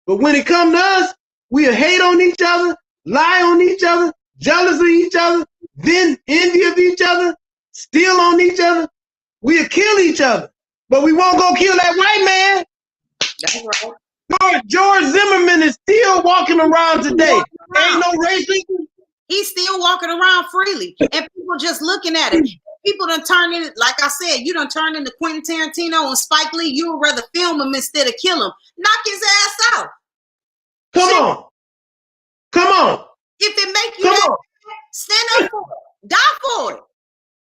But when it comes to us, we'll hate on each other, lie on each other, jealous of each other, then envy of each other, steal on each other, we'll kill each other. But we won't go kill that white man. That's right. George Zimmerman is still walking around today. Ain't no racism. He's still walking around freely. And people just looking at it. People done turned in, like I said, you done turned into Quentin Tarantino and Spike Lee. You would rather film him instead of kill him. Knock his ass out. Come on. If it make you happy, stand up for it. Die for it.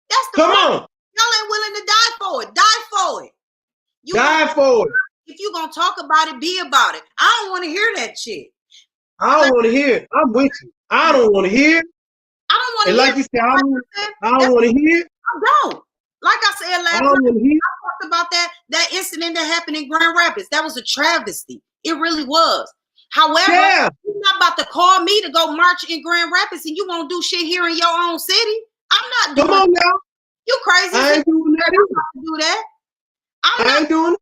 That's the problem. Y'all ain't willing to die for it. Die for it. Die for it. If you gonna talk about it, be about it. I don't want to hear that shit. I don't want to hear it. I'm with you. I don't want to hear it. I don't want to hear it. Like you said, I don't want to hear it. I don't. Like I said last night, I talked about that incident that happened in Grand Rapids. That was a travesty. It really was. However, you're not about to call me to go march in Grand Rapids and you won't do shit here in your own city. I'm not doing Come on now. You crazy. I ain't doing that either. Do that. I ain't doing it.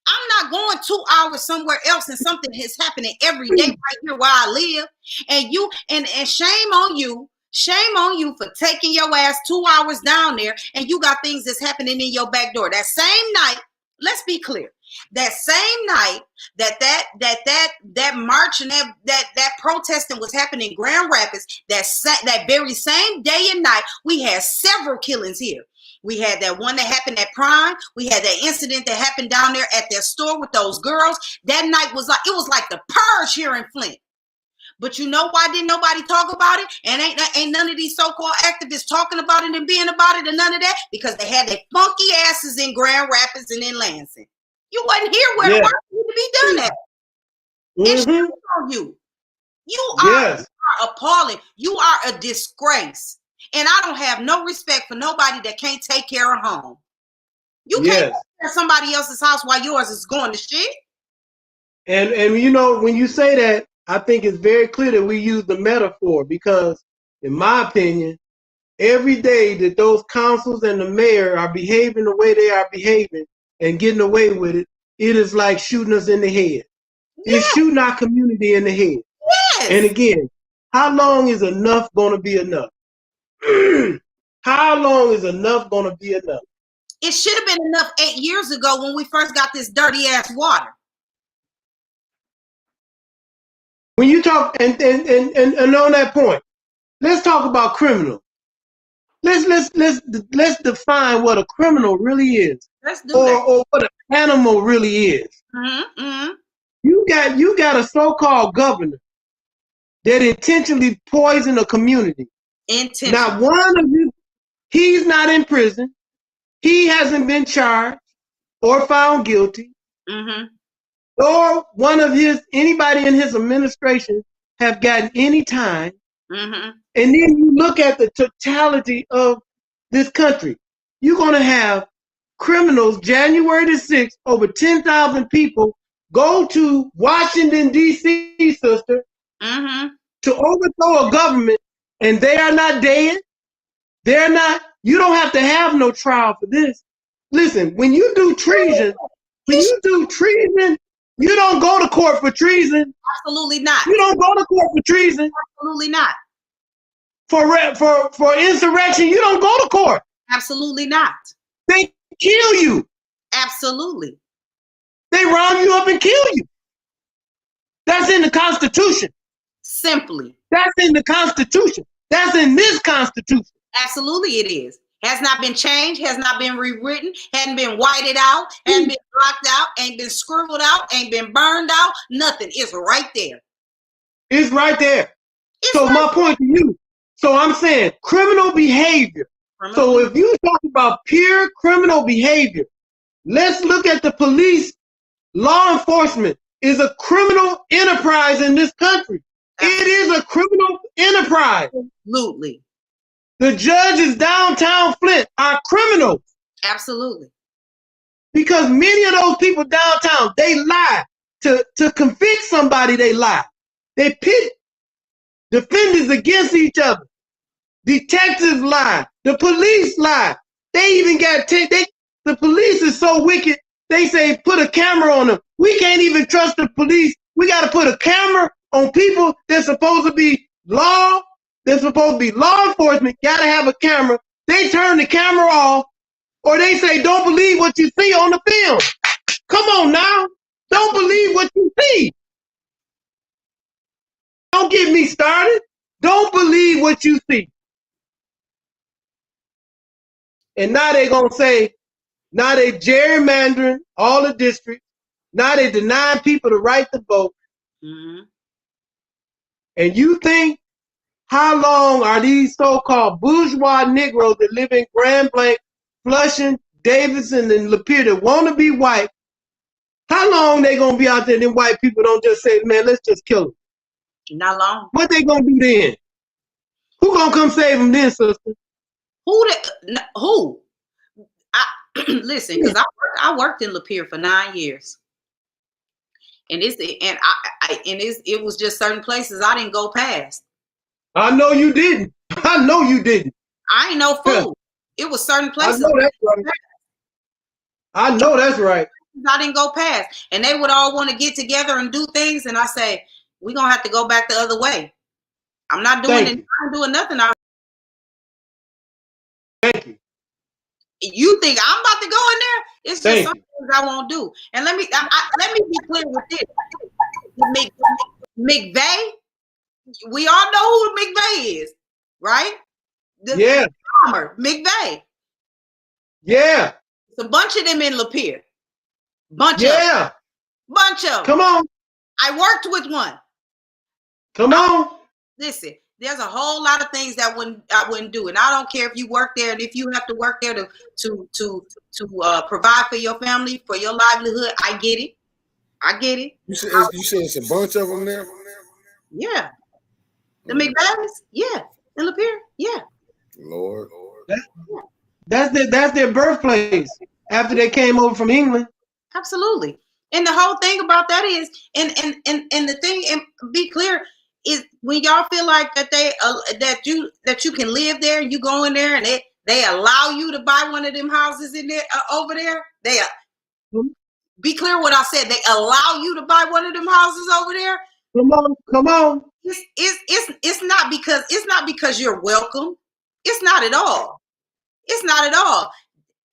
I'm not going 2 hours somewhere else and something is happening every day right here where I live. And you and shame on you. Shame on you for taking your ass 2 hours down there and you got things that's happening in your back door. That same night, let's be clear. That same night that march and that protesting was happening in Grand Rapids, that very same day and night, we had several killings here. We had that one that happened at Prime. We had that incident that happened down there at their store with those girls. That night was like the purge here in Flint. But you know why didn't nobody talk about it? And ain't none of these so-called activists talking about it and being about it and none of that? Because they had their funky asses in Grand Rapids and in Lansing. You wasn't here where the work needed to be done at. It's on you. You are appalling. You are a disgrace. And I don't have no respect for nobody that can't take care of home. You can't take care of somebody else's house while yours is going to shit. And you know, when you say that, I think it's very clear that we use the metaphor because, in my opinion, every day that those councils and the mayor are behaving the way they are behaving and getting away with it, it is like shooting us in the head. It's shooting our community in the head. Yes. And again, how long is enough going to be enough? How long is enough going to be enough? It should have been enough 8 years ago when we first got this dirty ass water. When you talk and on that point, let's talk about criminals. Let's define what a criminal really is. Let's do that. Or what an animal really is. Mm-hmm, mm-hmm. You got a so-called governor that intentionally poisoned a community. Not one of you, he's not in prison. He hasn't been charged or found guilty. Mm-hmm. Or one of anybody in his administration have gotten any time. Mm-hmm. And then you look at the totality of this country. You're going to have criminals, January the 6th, over 10,000 people go to Washington, D.C., sister, to overthrow a government, and they are not dead. They're not. You don't have to have no trial for this. Listen, when you do treason, you don't go to court for treason. Absolutely not. You don't go to court for treason. Absolutely not. For insurrection, you don't go to court. Absolutely not. They kill you. Absolutely. They round you up and kill you. That's in the Constitution. Simply. That's in the Constitution. That's in this Constitution. Absolutely it is. Has not been changed, has not been rewritten, hadn't been whited out, hadn't been blocked out, ain't been scribbled out, ain't been burned out, nothing. It's right there. It's right there. My point to you, so I'm saying criminal behavior. So if you talk about pure criminal behavior, let's look at the police. Law enforcement is a criminal enterprise in this country. It is a criminal enterprise. Absolutely. The judges downtown Flint are criminals. Absolutely. Because many of those people downtown, they lie. To convict somebody, they lie. They pit defendants against each other. Detectives lie. The police lie. They even got the police is so wicked, they say put a camera on them. We can't even trust the police. We got to put a camera on people that's supposed to be law that's supposed to be law enforcement got to have a camera. They turn the camera off, or they say, don't believe what you see on the film. Come on now. Don't believe what you see. Don't get me started. Don't believe what you see. And now they're going to say, now they gerrymandering all the districts. Now they denying people the right to vote. Mm-hmm. And you think, how long are these so-called bourgeois Negroes that live in Grand Blanc, Flushing, Davidson, and Lapeer that want to be white, how long they going to be out there, then white people don't just say, man, let's just kill them? Not long. What they going to do then? Who going to come save them then, sister? Who? Listen, because I worked in Lapeer for 9 years. And it was just certain places I didn't go past. I know you didn't. I know you didn't. I ain't no fool. It was certain places. I know that's right. I know that's right. I didn't go past. And they would all want to get together and do things. And I say, we're going to have to go back the other way. I'm not doing it. I'm doing nothing. Thank you. You think I'm about to go in there? It's just some things I won't do. And let me be clear with this. McVeigh, we all know who McVeigh is, right? The farmer, McVeigh. Yeah. It's a bunch of them in Lapeer. Bunch of them. Come on. I worked with one. Come on. Listen, there's a whole lot of things that I wouldn't do, and I don't care if you work there, and if you have to work there to provide for your family, for your livelihood. I get it. You said it's a bunch of them there. Yeah, the McVeighs. Yeah, in Lapeer. Yeah. Lord. That's their birthplace after they came over from England. Absolutely. And the whole thing about that is, and the thing, and be clear, is when y'all feel like that that you can live there, and you go in there and they allow you to buy one of them houses in there over there. Be clear what I said. They allow you to buy one of them houses over there. Come on. It's not because you're welcome. It's not at all. It's not at all.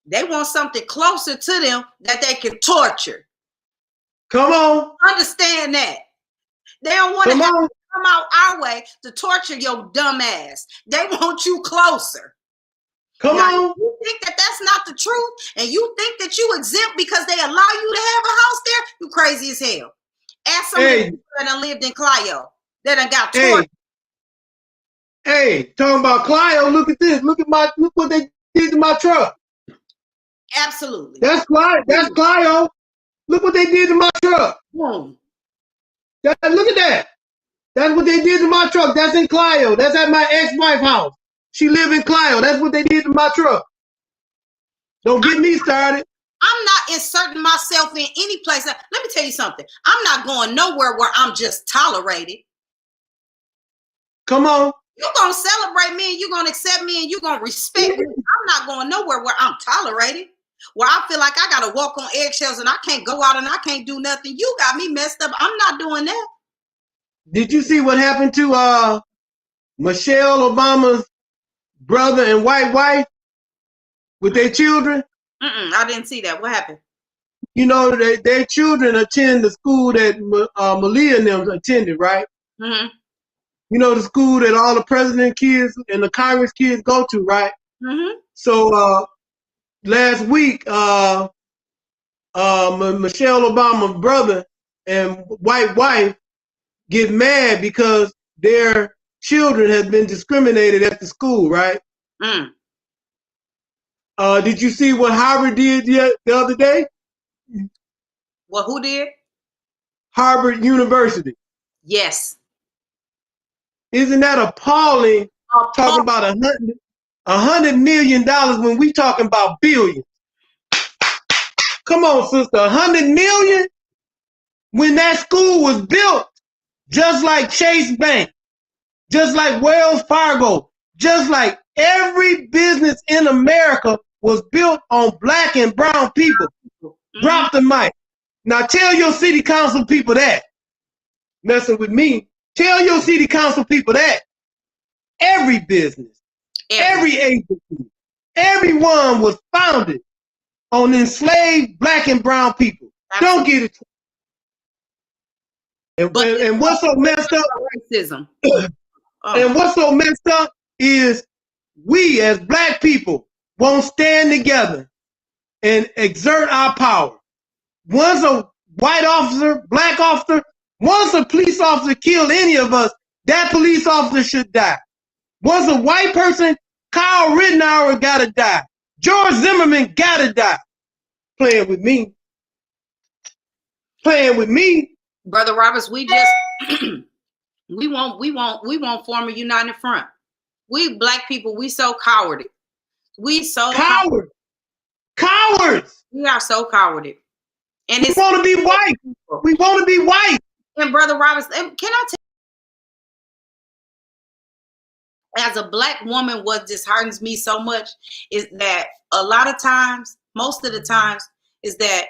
They want something closer to them that they can torture. Come on. Understand that. They don't want to come out our way to torture your dumb ass. They want you closer. Come on. You think that that's not the truth, and you think that you exempt because they allow you to have a house there? You crazy as hell. Ask somebody that done lived in Clio that done got tortured. Hey, talking about Clio, look at this. Look what they did to my truck. Absolutely. That's Clio. Look what they did to my truck. Boom. Look at that. That's what they did to my truck. That's in Clio. That's at my ex-wife's house. She live in Clio. That's what they did to my truck. Don't get me started. I'm not inserting myself in any place. Let me tell you something. I'm not going nowhere where I'm just tolerated. Come on. You're going to celebrate me, and you're going to accept me, and you're going to respect me. I'm not going nowhere where I'm tolerated, where I feel like I got to walk on eggshells and I can't go out and I can't do nothing. You got me messed up. I'm not doing that. Did you see what happened to Michelle Obama's brother and white wife with their children? I didn't see that. What happened? You know, their children attend the school that Malia and them attended, right? Mm-hmm. You know, the school that all the president kids and the Congress kids go to, right? Mm-hmm. So last week, Michelle Obama's brother and white wife get mad because their children have been discriminated at the school, right? Mm. Did you see what Hubert did the other day? Well, who did? Harvard University. Yes. Isn't that appalling? Talking about $100 million when we talking about billions. Come on, sister, $100 million? When that school was built, just like Chase Bank, just like Wells Fargo, just like every business in America was built on black and brown people. Mm-hmm. Drop the mic. Now tell your city council people that. Messing with me. Tell your city council people that. every business, every agency, everyone was founded on enslaved black and brown people. Absolutely. Don't get it. And what's so messed up? Racism. And what's so messed up is we as black people won't stand together and exert our power. Once a white officer, black officer, once a police officer killed any of us, that police officer should die. Once a white person, Kyle Rittenhour gotta die. George Zimmerman gotta die. Playing with me. Playing with me. Brother Roberts, we just we won't form a united front. We black people, we so cowarded. We so cowards. Cowards. We are so cowarded. And we want to be white. We want to be white. And Brother Roberts, can I tell you, as a black woman, what disheartens me so much is that a lot of times, most of the times, is that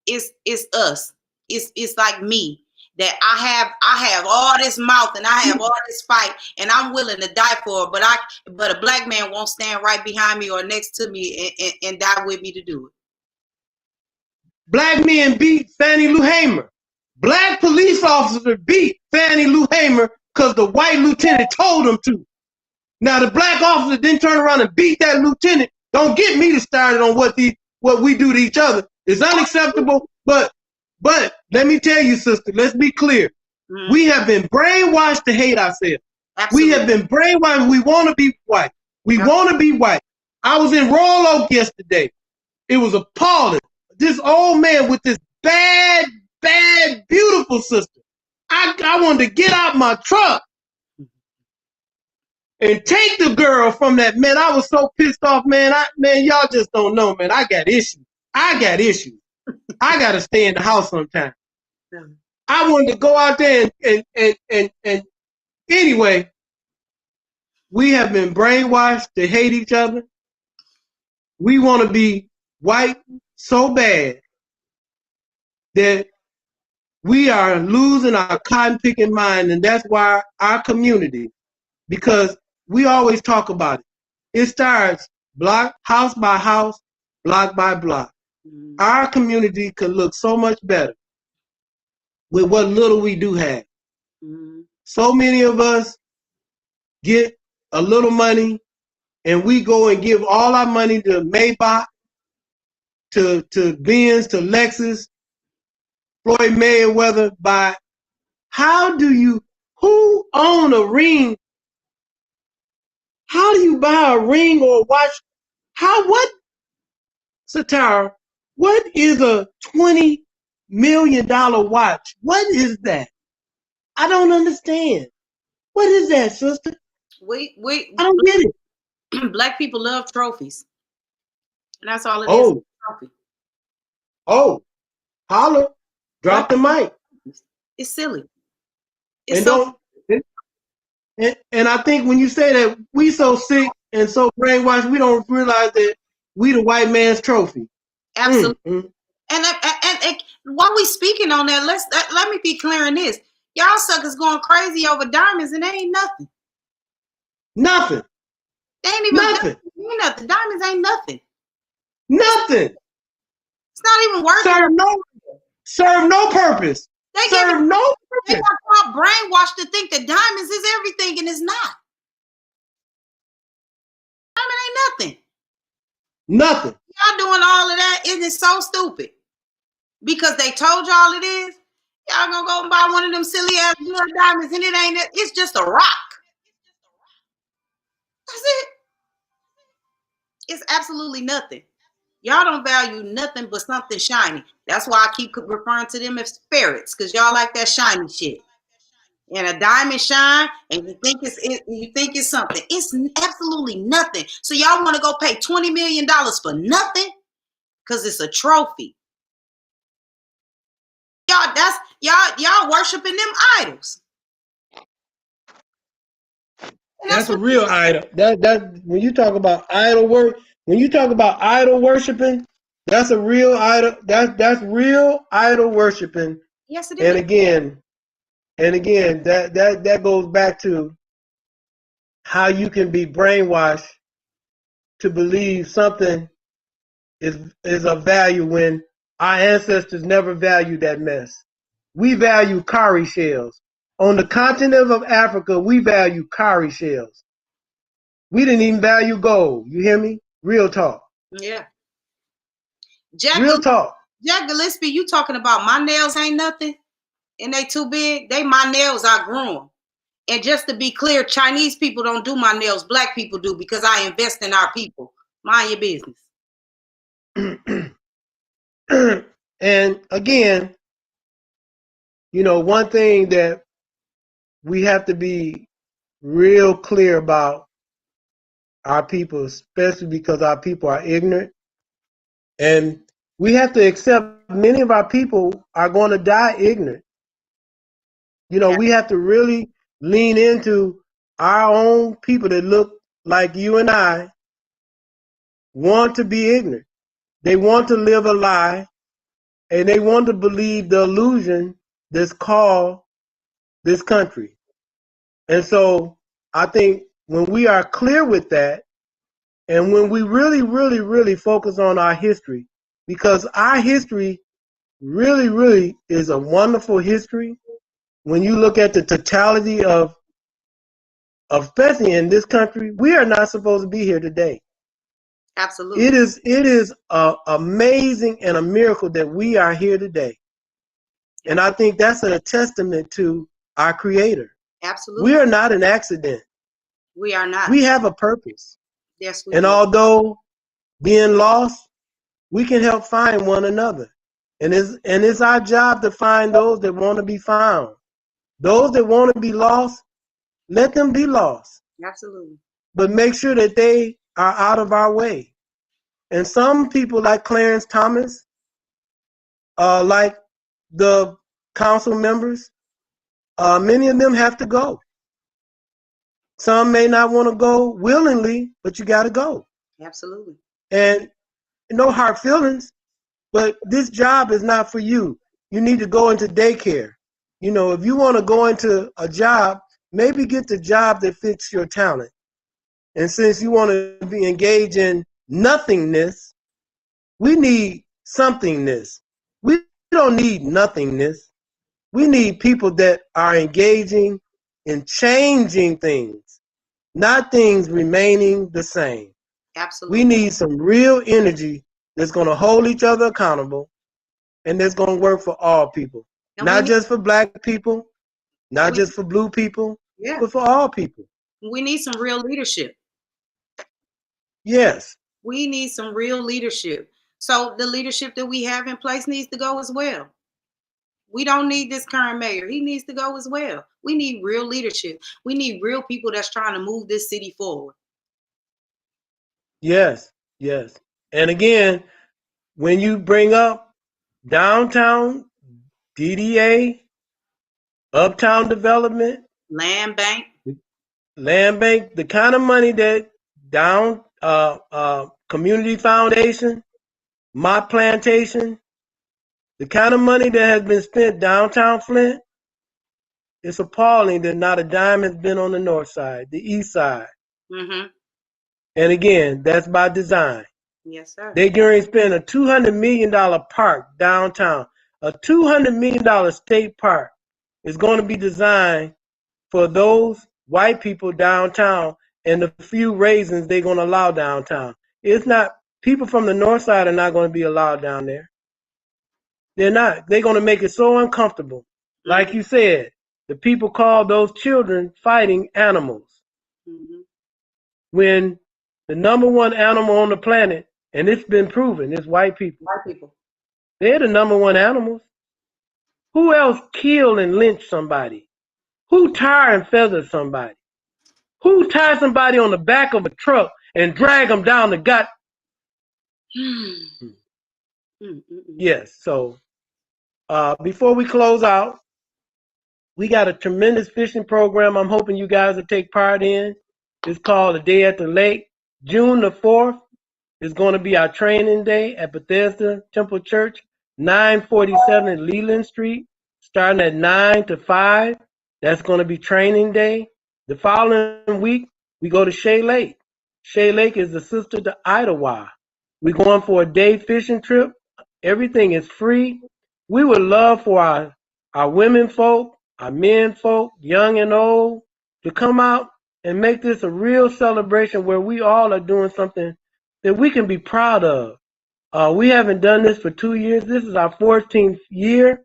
it's us. It's like me, that I have all this mouth and I have all this fight and I'm willing to die for it, but a black man won't stand right behind me or next to me and die with me to do it. Black men beat Fannie Lou Hamer. Black police officers beat Fannie Lou Hamer because the white lieutenant told them to. Now the black officer didn't turn around and beat that lieutenant. Don't get me started on what we do to each other. It's unacceptable, but let me tell you, sister, let's be clear. We have been brainwashed to hate ourselves. Absolutely. We have been brainwashed. We want to be white. We want to be white. I was in Royal Oak yesterday. It was appalling. This old man with this bad, beautiful sister. I wanted to get out my truck and take the girl from that man. I was so pissed off, man. Man, y'all just don't know, man. I got issues. I got to stay in the house sometime. I wanted to go out there and anyway, we have been brainwashed to hate each other. We want to be white so bad that we are losing our cotton picking mind, and that's why our community, because we always talk about it. It starts block, house by house, block by block. Our community could look so much better with what little we do have. So many of us get a little money and we go and give all our money to Maybach, to Benz, to Lexus, Floyd Mayweather. Who own a ring? How do you buy a ring or a watch? Satara, what is a $20 million watch? What is that? I don't understand. What is that, sister? I don't get it. Black people love trophies. And that's all it is. A trophy. Oh, holler. Drop the mic. It's silly. And I think when you say that, we so sick and so brainwashed, we don't realize that we the white man's trophy. Absolutely. And while we speaking on that, let me be clear on this. Y'all suckers going crazy over diamonds and they ain't nothing. Nothing. They ain't even nothing. Diamonds ain't nothing. Nothing. It's not even worth it. Serve no purpose. They got brainwashed to think that diamonds is everything, and it's not. Diamond ain't nothing. Nothing. Y'all doing all of that, isn't it so stupid? Because they told y'all it is. Y'all gonna go and buy one of them silly ass blood diamonds, and it ain't. It's just a rock. That's it. It's absolutely nothing. Y'all don't value nothing but something shiny. That's why I keep referring to them as ferrets, because y'all like that shiny shit. And a diamond shine, and you think it's something. It's absolutely nothing. So y'all want to go pay $20 million for nothing? Because it's a trophy. Y'all worshiping them idols. That's a real idol. That when you talk about idol work, when you talk about idol worshiping, that's a real idol. That's real idol worshiping. Yes, it is. And again, that goes back to how you can be brainwashed to believe something is of value when our ancestors never valued that mess. We value cowrie shells. On the continent of Africa, we value cowrie shells. We didn't even value gold. You hear me? Real talk. Yeah. Real talk. Jack Gillespie, you talking about my nails ain't nothing and they too big? My nails I grew them. And just to be clear, Chinese people don't do my nails. Black people do because I invest in our people. Mind your business. And again, you know, one thing that we have to be real clear about our people, especially because our people are ignorant. And we have to accept many of our people are going to die ignorant. You know, we have to really lean into our own people that look like you and I want to be ignorant. They want to live a lie, and they want to believe the illusion that's called this country. And so I think when we are clear with that, and when we really, really, really focus on our history, because our history really, really is a wonderful history. When you look at the totality of especially in this country, we are not supposed to be here today. Absolutely. It is amazing and a miracle that we are here today. And I think that's a testament to our Creator. Absolutely. We are not an accident. We are not. We have a purpose. Yes, we and do. Although being lost, we can help find one another. And it's our job to find those that want to be found. Those that want to be lost, let them be lost. Absolutely. But make sure that they are out of our way. And some people like Clarence Thomas, like the council members, many of them have to go. Some may not want to go willingly, but you got to go. Absolutely. And no hard feelings, but this job is not for you. You need to go into daycare. You know, if you want to go into a job, maybe get the job that fits your talent. And since you want to be engaged in nothingness, we need somethingness. We don't need nothingness. We need people that are engaging in changing things, not things remaining the same. Absolutely. We need some real energy that's going to hold each other accountable and that's going to work for all people. And not just for black people, not just for blue people, but for all people. We need some real leadership. Yes. We need some real leadership. So the leadership that we have in place needs to go as well. We don't need this current mayor. He needs to go as well. We need real leadership. We need real people that's trying to move this city forward. Yes, yes. And again, when you bring up downtown, DDA, uptown development, land bank, the kind of money that community foundation, my plantation, the kind of money that has been spent downtown Flint, it's appalling that not a dime has been on the north side, the east side. Mm-hmm. And again, that's by design. Yes, sir. They're going to spend a $200 million park downtown. A $200 million state park is going to be designed for those white people downtown and the few raisins they're going to allow downtown. It's not, people from the north side are not going to be allowed down there. They're not. They're going to make it so uncomfortable. Mm-hmm. Like you said, the people call those children fighting animals. Mm-hmm. When the number one animal on the planet, and it's been proven, is white people. White people. They're the number one animals. Who else killed and lynched somebody? Who tar and feathered somebody? Who tied somebody on the back of a truck and drag them down the gut? Yes, so before we close out, we got a tremendous fishing program I'm hoping you guys will take part in. It's called A Day at the Lake. June the 4th is going to be our training day at Bethesda Temple Church, 947 Leland Street, starting at 9 to 5. That's going to be training day. The following week, We go to Shea Lake. Shea Lake is the sister to Idlewild. We're going for a day fishing trip. Everything is free. We would love for our women folk, our men folk, young and old, to come out and make this a real celebration where we all are doing something that we can be proud of. We haven't done this for 2 years. This is our 14th year.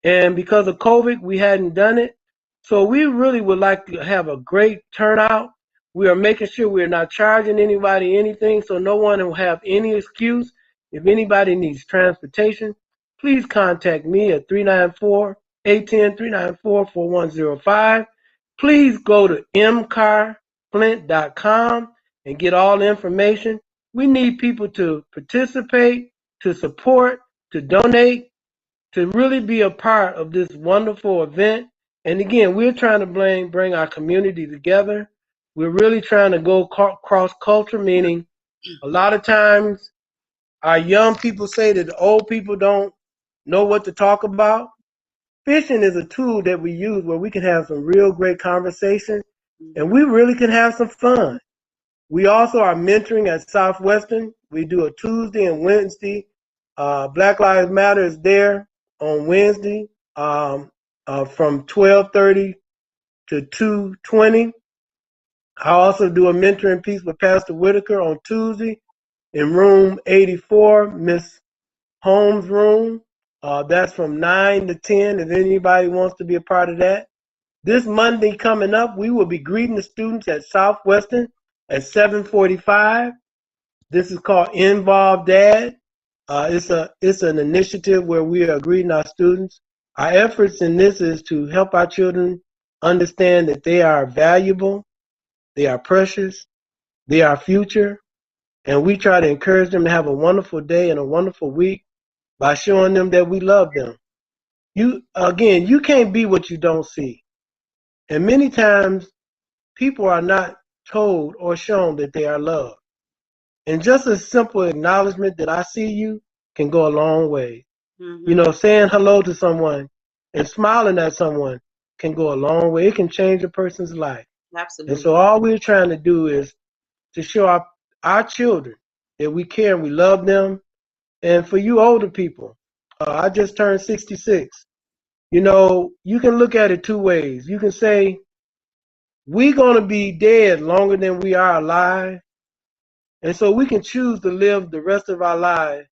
And because of COVID, we hadn't done it. So we really would like to have a great turnout. We are making sure we're not charging anybody anything, so no one will have any excuse. If anybody needs transportation, please contact me at 394-810-394-4105. Please go to mcarflint.com and get all the information. We need people to participate, to support, to donate, to really be a part of this wonderful event. And again, we're trying to bring our community together. We're really trying to go cross culture, meaning a lot of times our young people say that the old people don't know what to talk about. Fishing is a tool that we use where we can have some real great conversation and we really can have some fun. We also are mentoring at Southwestern. We do a Tuesday and Wednesday. Black Lives Matter is there on Wednesday from 12:30 to 2:20. I also do a mentoring piece with Pastor Whitaker on Tuesday in room 84, Miss Holmes' room. That's from 9 to 10 if anybody wants to be a part of that. This Monday coming up, we will be greeting the students at Southwestern at 7:45. This is called Involve Dad. It's an initiative where we are greeting our students. Our efforts in this is to help our children understand that they are valuable, they are precious, they are future, and we try to encourage them to have a wonderful day and a wonderful week by showing them that we love them. You can't be what you don't see. And many times people are not told or shown that they are loved. And just a simple acknowledgement that I see you can go a long way. Mm-hmm. Saying hello to someone and smiling at someone can go a long way. It can change a person's life. Absolutely. And so all we're trying to do is to show our children that we care and we love them. And for you older people, I just turned 66. You can look at it two ways. You can say, we're going to be dead longer than we are alive. And so we can choose to live the rest of our lives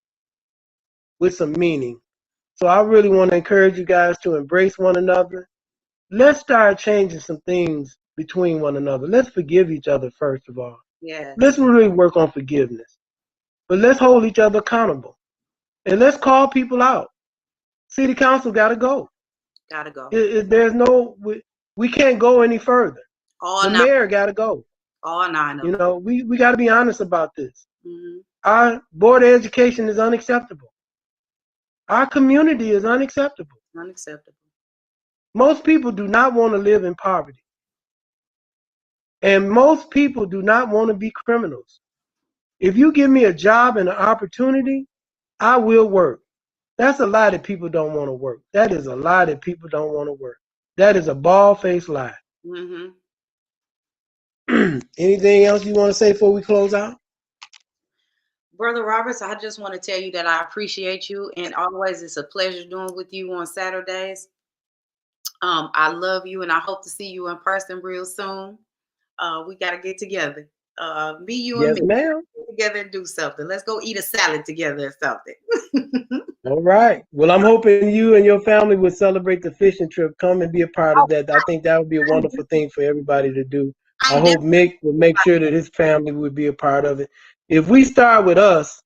with some meaning. So I really want to encourage you guys to embrace one another. Let's start changing some things between one another. Let's forgive each other, first of all. Yes. Let's really work on forgiveness. But let's hold each other accountable. And let's call people out. City council got to go. Got to go. We can't go any further. The mayor got to go. All 9 of them. We got to be honest about this. Mm-hmm. Our board of education is unacceptable. Our community is unacceptable. Unacceptable. Most people do not want to live in poverty. And most people do not want to be criminals. If you give me a job and an opportunity, I will work. That's a lie that people don't want to work. That is a lie that people don't want to work. That is a bald-faced lie. Mm-hmm. Anything else you want to say before we close out? Brother Roberts, I just want to tell you that I appreciate you, and always it's a pleasure doing with you on Saturdays. I love you, and I hope to see you in person real soon. We got to get together. Me, you, and me. Ma'am. Get together and do something. Let's go eat a salad together or something. All right. Well, I'm hoping you and your family would celebrate the fishing trip. Come and be a part of that. I think that would be a wonderful thing for everybody to do. I hope Mick will make sure that his family would be a part of it. If we start with us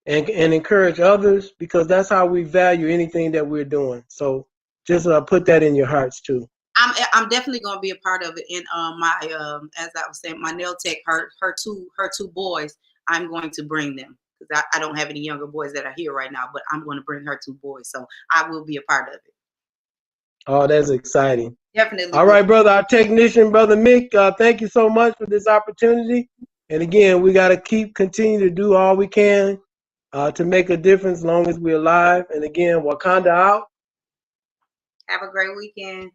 and encourage others, because that's how we value anything that we're doing. So just put that in your hearts too. I'm definitely going to be a part of it. And my as I was saying, my nail tech, her two boys, I'm going to bring them, because I don't have any younger boys that are here right now, but I'm going to bring her 2 boys, so I will be a part of it. Oh, that's exciting. Definitely. All right, brother, our technician, Brother Mick, thank you so much for this opportunity. And again, we got to continue to do all we can to make a difference as long as we're alive. And again, Wakanda out. Have a great weekend.